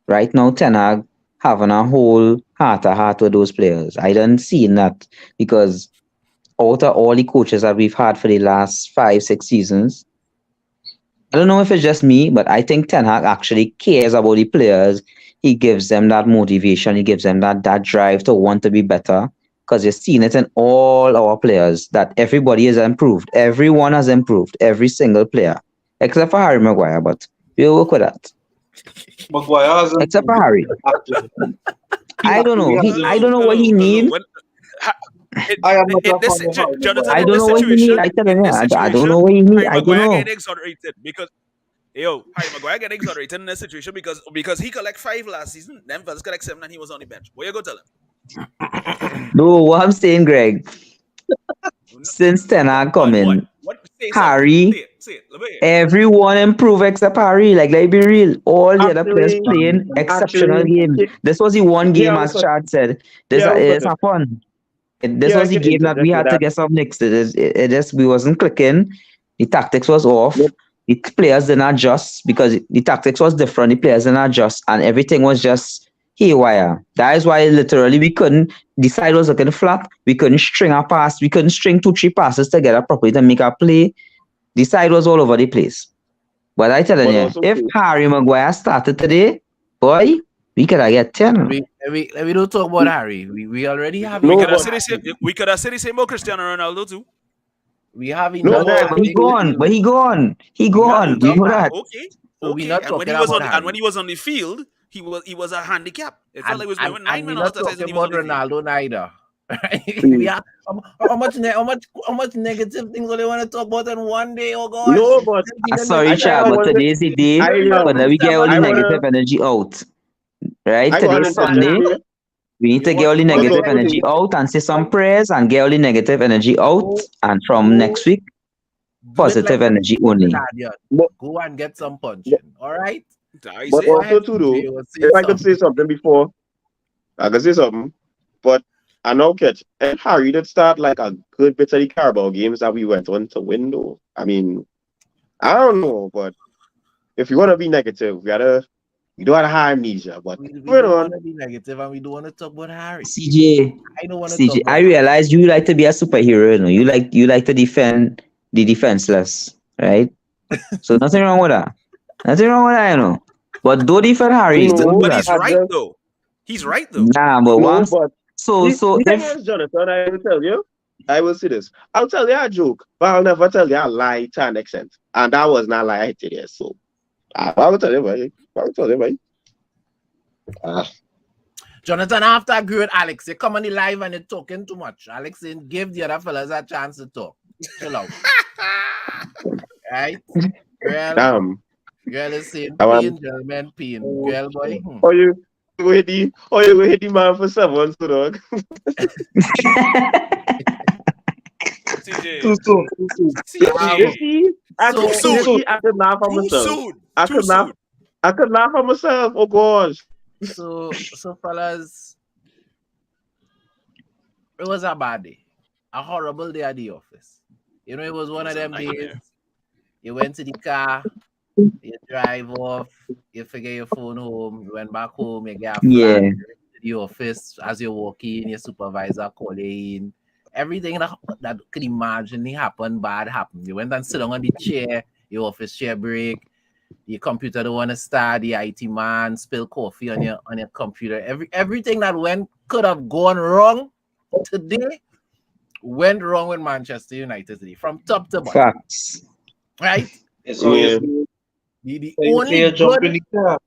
right now. Ten Hag having a whole heart to heart with those players. I didn't see that because out of all the coaches that we've had for the last 5, 6 seasons, I don't know if it's just me, but I think Ten Hag actually cares about the players. He gives them that motivation. He gives them that drive to want to be better. Because you're seeing it in all our players that everybody has improved. Everyone has improved. Every single player, except for Harry Maguire. But we'll work with that. Maguire hasn't Except for moved. Harry, Actually, he I don't actually know. hasn't I moved. don't know what he Hello. need. When ha, I am not a this fan of Harry Jonathan, I Maguire. in don't this know what he need. I situation, tell him, I don't know what he need. Harry I don't Maguire know. getting exonerated because Harry Maguire getting exonerated in this situation because he collect 5 last season, then first collect 7, and he was on the bench. What you go tell No, what I'm saying, Greg, him? since Ten Hag What? come What? in, What? Say something. Harry, Say it. Say it. Let me hear. everyone improve except Harry. Like, let's be real. All the other players Actually, playing exceptional actually, games. This was the one here game, I will as put Chad said. here I will put It's it. a fun. This Here I was the can game that we interject with had to that. get some next. It just we wasn't clicking. The tactics was off. Yep. The players didn't adjust because the tactics was different. The players didn't adjust, and everything was just haywire. That is why literally we couldn't. The side was looking flat. We couldn't string our pass. We couldn't string 2, 3 passes together properly to make our play. The side was all over the place. But I telling But you, also if too, Harry Maguire started today, boy, we could have get 10. We don't talk about Harry. We already have We no, could have enough but said the same. Harry. We could have said the same about Cristiano Ronaldo too. We have no, enough Brother, but but he Harry to gone. deal But with. he gone. He We have gone. We enough know Okay, that. Harry. okay, So we're okay. not And when talking he was about on Harry. the field, he was a handicap. It felt and like he was playing and with and 9 men we're all not the time talking and he was on about the field. Ronaldo neither. Right? We mm, are how much negative things do they want to talk about in one day? Oh gosh, no, but Sorry, I kind Cha, of but want to. today's the day. I But let me get all the I wanna negative energy out. Right? I want to Today's interject Sunday. here. We need to get all the But negative also energy too, out and say some prayers and get all the negative energy out. go And from go next week, do it like positive them energy only. Canadian. but, Go and get some but punching. All right. I but say, Go also ahead, too CJ. though, You will say if I could say something. something before, I could say something. But I now catch. And Harry did start like a good bit of the Carabao games that we went on to win though. I mean, I don't know, but if you want to be negative, you don't have amnesia. But We moving don't want on, to be negative and we don't want to talk about Harry. CJ, I don't want to talk CJ, about I Harry. realize you like to be a superhero, you know. You like to defend the defenseless, right? So nothing wrong with that. Nothing wrong with that, you know. But don't defend Harry. Don't do no, but that. he's I right just though. He's right though. Nah, but no, once but so the thing if is, Jonathan, I will tell you, I will say this. I'll tell you a joke, but I'll never tell you a lie to an extent. And that was not a lie today. So I will tell you, right? I will tell you, right? Ah, Jonathan, I have to agree with Alex. You come on the live and you're talking too much. Alex saying give the other fellas a chance to talk. Chill out. Right? Girl, damn. girl is saying I want. pain, gentleman pain. Girl boy. Oh, you go hit the man for 7, so dog. CJ, Too soon. Too soon. You Um, CJ, see, too you soon, see, I could laugh at too myself. soon, I too could laugh. soon. I could laugh at myself. Oh gosh. so fellas, it was a bad day. A horrible day at the office. You know, it was It one of was a them days nightmare. You went to the car, you drive off, you forget your phone home, you went back home, you get a flat, Yeah. you reach to the office as you walk in, your supervisor call you in. Everything that could imagine happen, bad happened. You went and sit down on the chair, your office chair break, your computer don't want to start, the IT man spill coffee on your computer. Everything that could have gone wrong today went wrong with Manchester United today, from top to bottom. Facts. Right? It's how Yeah. The you say only you jump in good the car.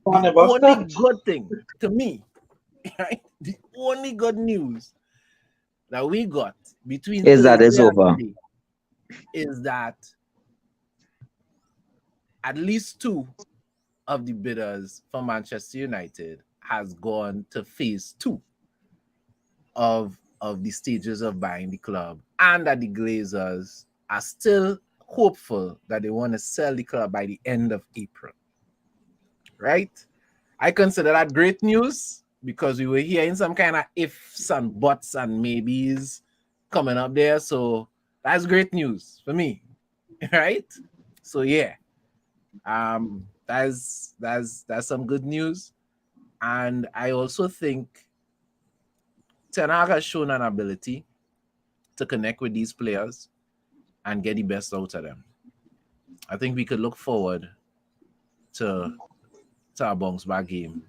Car the never only start. good thing to me, right? The only good news that we got between Is that it's Thursday and over. today is that at least two of the bidders for Manchester United has gone to phase two of the stages of buying the club, and that the Glazers are still hopeful that they want to sell the club by the end of April. Right? I consider that great news because we were hearing some kind of ifs and buts and maybes coming up there. So that's great news for me. Right? So yeah. That's some good news. And I also think Ten Hag has shown an ability to connect with these players and get the best out of them. I think we could look forward to a bounce back game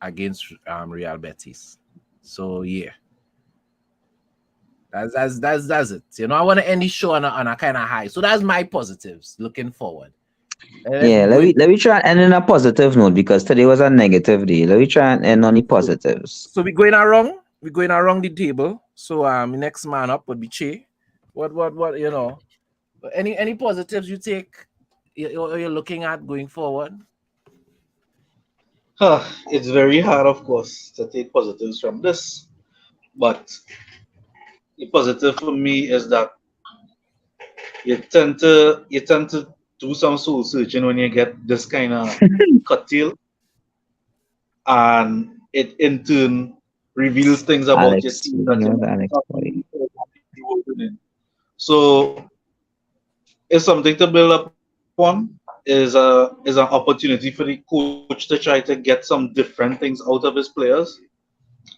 against Real Betis. So yeah, that's it. You know, I want to end the show on a kind of high. So that's my positives looking forward. Let's Yeah, go in. let me try and end on a positive note because today was a negative day. Let me try and end on the positives. So we're going around. We're going around the table. So next man up would be Che. What you know? Any positives you take? You're looking at going forward? It's very hard, of course, to take positives from this. But the positive for me is that you tend to do some soul searching when you get this kind of cut deal, and it in turn reveals things about your Alex, team you that you know might Alex not boy. be in. So it's something to build upon. Is an opportunity for the coach to try to get some different things out of his players.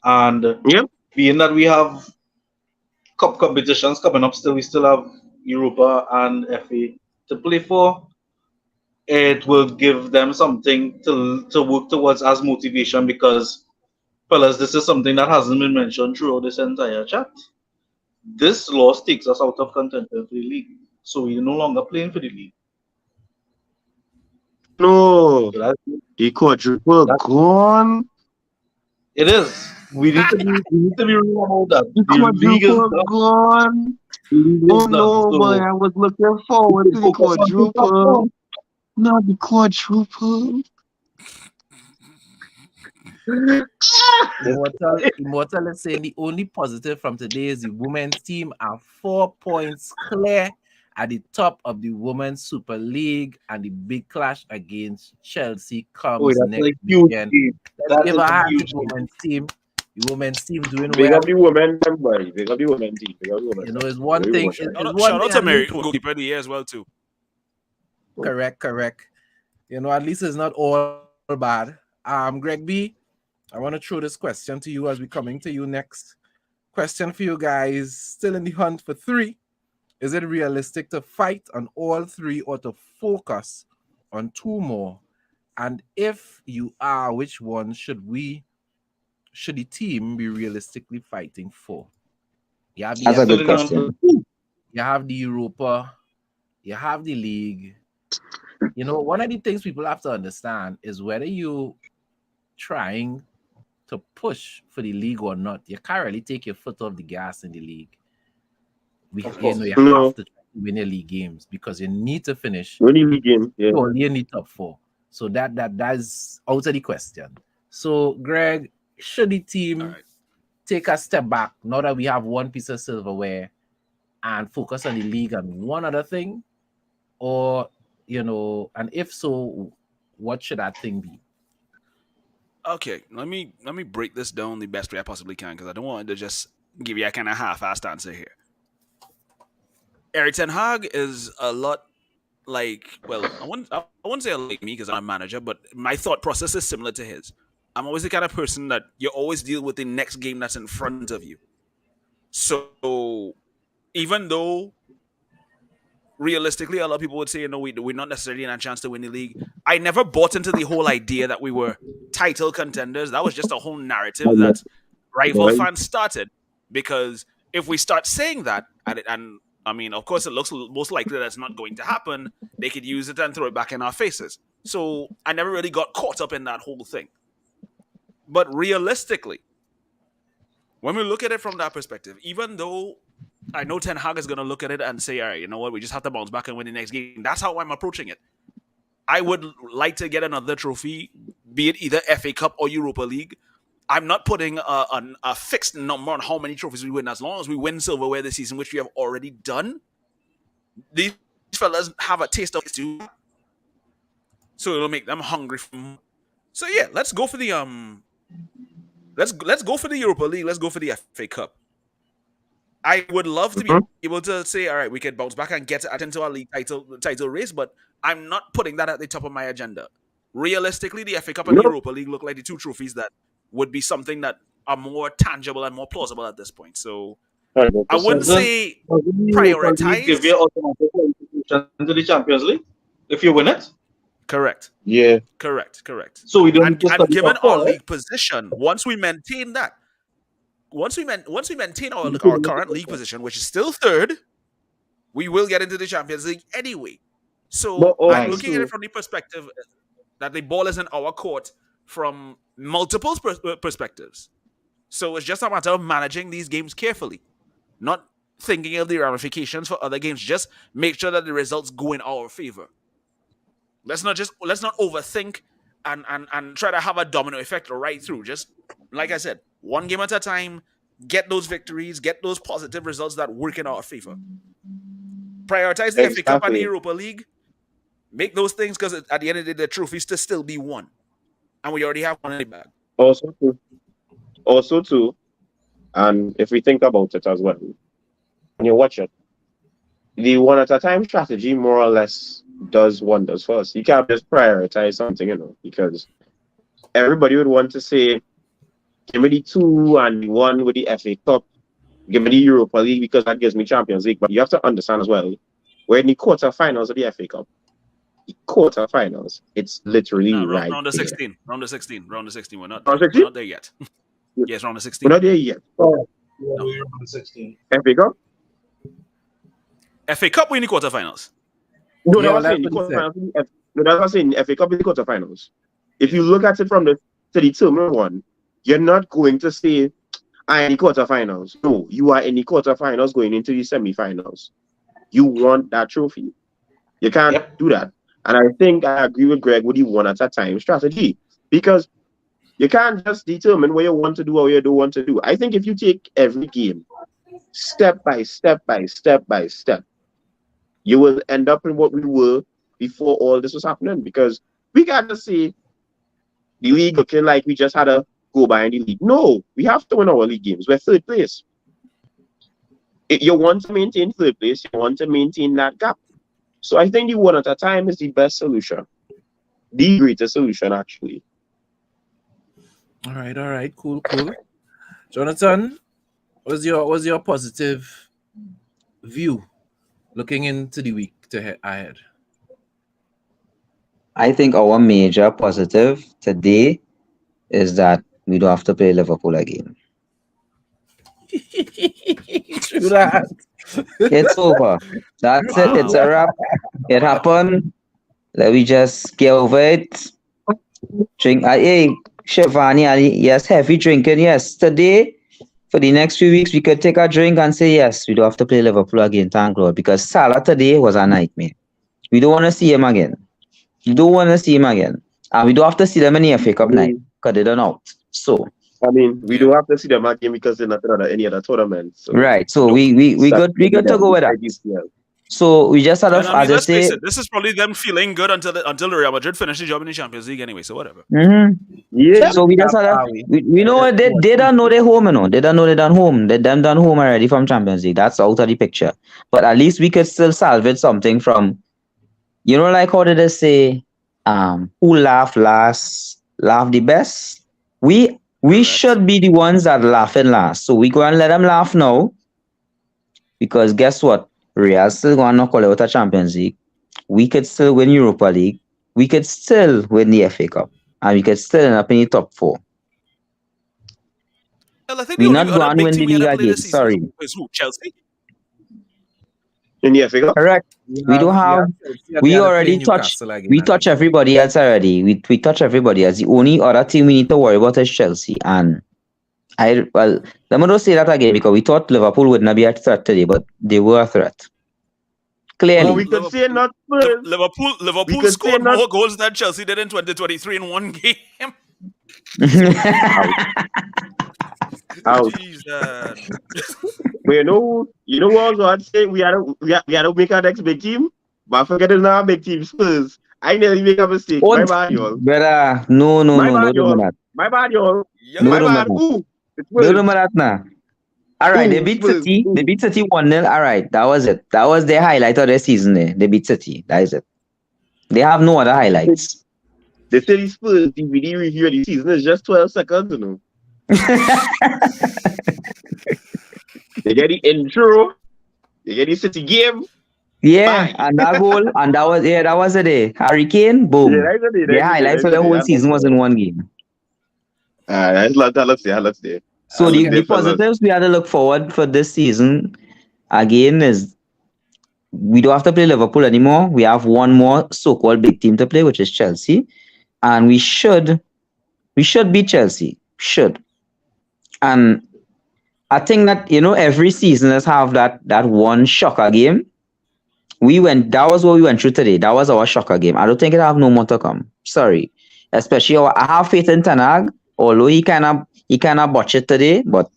And Yep. being that we have cup competitions coming up, we still have Europa and FA to play for. It will give them something to work towards as motivation because, fellas, this is something that hasn't been mentioned throughout this entire chat. This loss takes us out of contention for the league, so we're no longer playing for the league. No. So that's The quadruple that gone. it is. We need to be real about that. The The league is quadruple done. gone. The league Oh is done. no, boy. So I was looking we forward can to the focus on the top quadruple. four. Not the quadruple. Immortal is saying the only positive from today is the women's team are 4 points clear at the top of the Women's Super League, and the big clash against Chelsea Oh, comes that's next a huge weekend. game. Let's That give is a a hand to huge the game. women's team. The women's team doing Big up well. the women, them boy. Big up the women team. Big up the women You know, side. it's Big one up the thing. women side. It's one Shout thing out to at Mary, least. goalkeeper of the year as well too. Correct. You know, at least it's not all bad. Greg B, I want to throw this question to you as we're coming to you next. Question for you guys, still in the hunt for three. Is it realistic to fight on all three or to focus on two more? And if you are, which one should the team be realistically fighting for? You have the That's a FA good Definitely Cup, on question. to two. you have the Europa, you have the league. You know, one of the things people have to understand is whether you trying to push for the league or not, you can't really take your foot off the gas in the league. Of You course. have No. to try to win your league games because you need to finish Only league game. Yeah. only in the top four. So that's out of the question. So Greg, should the All team right. take a step back now that we have one piece of silverware and focus on the league and one other thing? Or and if so, what should that thing be? Okay, let me break this down the best way I possibly can because I don't want to just give you a kind of half-assed answer here. Eric Ten Hag is a lot like, well, I wouldn't say like me because I'm a manager, but my thought process is similar to his. I'm always the kind of person that you always deal with the next game that's in front of you. So even though realistically a lot of people would say, we're not necessarily in a chance to win the league, I never bought into the whole idea that we were title contenders. That was just a whole narrative that rival fans started. Because if we start saying that, and I mean, of course, it looks most likely that's not going to happen, they could use it and throw it back in our faces. So I never really got caught up in that whole thing. But realistically, when we look at it from that perspective, even though I know Ten Hag is going to look at it and say, all right, you know what, we just have to bounce back and win the next game. That's how I'm approaching it. I would like to get another trophy, be it either FA Cup or Europa League. I'm not putting a fixed number on how many trophies we win. As long as we win silverware this season, which we have already done, these fellas have a taste of it too. So it'll make them hungry for more. So yeah, let's go for the let's go for the Europa League. Let's go for the FA Cup. I would love to be able to say, all right, we can bounce back and get into our league title race, but I'm not putting that at the top of my agenda. Realistically, the FA Cup and the Europa League look like the two trophies that would be something that are more tangible and more plausible at this point. So I wouldn't say prioritize. Give you automatic qualification to the Champions League if you win it. Correct. Yeah. Correct. So we don't and given our league position, once we maintain that, once we maintain our current league position, which is still third, we will get into the Champions League anyway. So I'm looking at it from the perspective that the ball is in our court from multiple perspectives. So it's just a matter of managing these games carefully, not thinking of the ramifications for other games. Just make sure that the results go in our favor. Let's not overthink and try to have a domino effect right through. Just like I said, one game at a time, get those victories, get those positive results that work in our favor. Prioritize the FA Cup and the Europa League. Make those things, because at the end of the day, the trophies to still be won. And we already have one in the bag. Also too, and if we think about it as well, when you watch it, the one at a time strategy more or less does wonders for us. You can't just prioritize something, because everybody would want to say, give me the 2 and the 1 with the FA Cup, give me the Europa League because that gives me Champions League. But you have to understand as well, we're in the quarterfinals of the FA Cup. The quarterfinals, it's literally right round of there. 16. Round of 16. We're not there yet. Yes, round of 16. We're not there yet. No, we're on 16. FA Cup? FA Cup, we're in the quarterfinals. No, that was saying the quarterfinals. No, that was saying FA Cup in the quarterfinals. If you look at it from the determined one, you're not going to say, I'm in the quarterfinals. No, you are in the quarterfinals going into the semifinals. You want that trophy. You can't do that. And I think I agree with Greg with the one at a time strategy, because you can't just determine what you want to do or what you don't want to do. I think if you take every game step by step by step by step, you will end up in what we were before all this was happening, because we got to see the league looking like we just had to go by in the league. No, we have to win our league games. We're third place. You want to maintain third place, you want to maintain that gap. So I think the one at a time is the best solution. The greatest solution, actually. All right, cool. Jonathan, what's your positive view looking into the week ahead? I think our major positive today is that we don't have to play Liverpool again. True that. It's over. That's it. It's a wrap. It happened. Let me just get over it. Drink. Hey, Shivani, yes, heavy drinking. Yes, today, for the next few weeks, we could take a drink and say, yes, we don't have to play Liverpool again. Thank God. Because Salah today was a nightmare. We don't want to see him again. And we don't have to see them in the FA Cup night because they don't out. So, I mean, we don't have to see them again because they're not in any other tournament. So, right. So we good to go with that. So we just sort And of, I as mean, I let's face say, it, this is probably them feeling good until the Real Madrid finish the job in the Champions League anyway. So whatever. mhm. Yeah. So we just sort of, we know what they don't know they're home, you know. They don't know they're done home. They them done home already from Champions League. That's out of the picture. But at least we could still salvage something from, like how did they say, who laugh last, laugh the best. We Correct. should be the ones that laughing last. So we go and let them laugh now, because guess what? Real still gonna knock all out a Champions League. We could still win Europa League. We could still win the FA Cup, and we could still end up in the top four. Well, I think the We only not other going to big win team the we had league to play again. this season is Sorry. who? Chelsea. In the FA Cup. Correct. We don't have. We already touched. We touch everybody else already. We touch everybody else. The only other team we need to worry about is Chelsea. And let me not say that again, because we thought Liverpool would not be a threat today, but they were a threat. Well, Clearly. we could say not Liv- Spurs. Liverpool We Liverpool could say scored not. more goals than Chelsea did in 2023 in one game. Out. Out. Jeez, man. But you know what I'd say? We had to make our next big team. But forget it's not a big team. Spurs. I nearly make a mistake. Oh, My bad, y'all. brother. No, My no bad, do y'all. that. My bad, y'all. Young No My do man. bad. that. Ooh, it's No do Spurs. that now. All right, they Ooh, beat Spurs. City. They Ooh. beat City 1-0. All right, that was it. That was their highlight of their season there. They beat City. That is it. They have no other highlights. The City Spurs DVD review of the season is just 12 seconds, you know. They get the intro, they get the City game. Yeah, Bye. and that goal, and that was the day. Hurricane, Yeah, boom. that's the day. Their That's the day. highlights That's for the the day. whole season was in one game. Let's there. So Let's the, there, the fellas. positives we had to look forward for this season again is we don't have to play Liverpool anymore. We have one more so-called big team to play, which is Chelsea, and we should beat Chelsea. Should. And I think that every season let's have that one shocker game. That was what we went through today. That was our shocker game. I don't think it have no more to come. Sorry. Especially I have faith in Tanag, although he kinda botched it today, but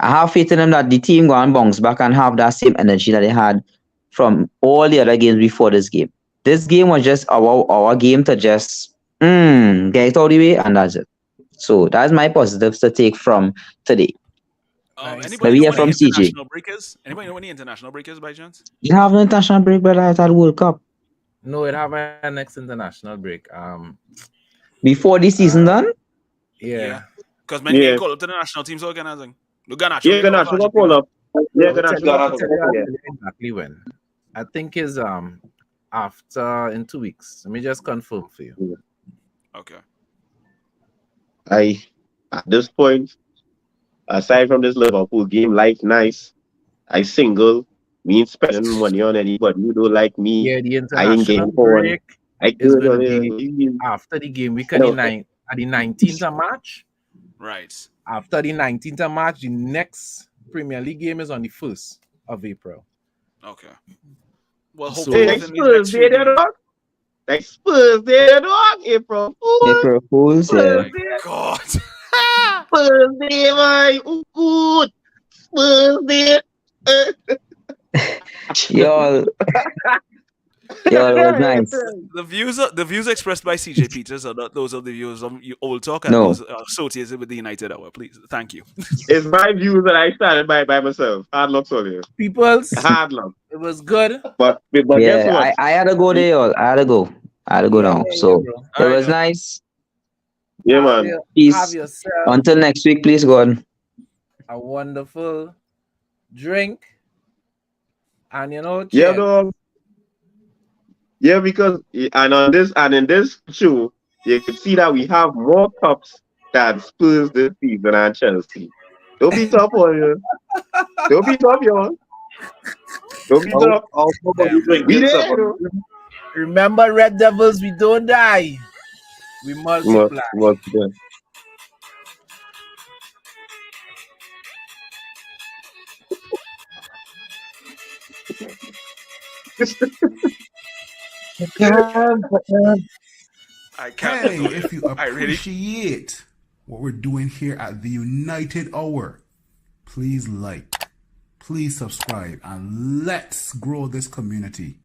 I have faith in him that the team go and bounce back and have that same energy that they had from all the other games before this game. This game was just our game to just get it out of the way, and that's it. So that's my positives to take from today. Nice. Let Anybody me know hear when the from CJ. international break is? Anybody know when the international break is by chance? You have an international break, brother, at that World Cup. No, it have a next international break. Before this season done? Yeah. Because many Yeah. ain't called up to the national teams organizing. No, Ganacho Yeah, ain't called up Ganacho for got pull Argentina. up. Yeah, I will Ganacho tell got pull up. Yeah. you exactly when. I think is after in 2 weeks. Let me just confirm for you. Okay. At this point, aside from this Liverpool game, life nice. I single. Me ain't spending money on anybody who don't like me. Yeah, the I ain't international getting porn. break I is good going to on be it. after the game week You know, at the 19th of March. Right. After the 19th of March, the next Premier League game is on the 1st of April. Okay. Well, So- hopefully Hey, within these Spurs, next few they the games. dog. Like Spurs, they the dog. April Fool. April Fools, yeah. Spurs, they. God. Spurs, they, man. Ooh, good. Spurs, they. Y'all, it was nice. The views expressed by CJ Peters are not those of the views of you old talk and No. those associated with the United Hour. Please, thank you. It's my views that I started by myself. Hard luck, Solia. Peoples, Hard luck. it was good. But guess Yeah, what? I had to go there, y'all. I had to go now. So bro. it Alright, was yo. nice. Yeah, Have man. your- Peace. Have yourself Until next week, please, God. a wonderful drink. And Yeah, cheers. dog. Yeah, because and in this show, you can see that we have more cups than Spurs this season and Chelsea. Don't be tough on you. Don't be tough, y'all. Don't be tough. You drinking We there, something? you know. Remember, Red Devils, we don't die. We multiply. Yeah. I can't. Hey, no, if you I really. appreciate what we're doing here at the United Hour, please like, please subscribe and let's grow this community.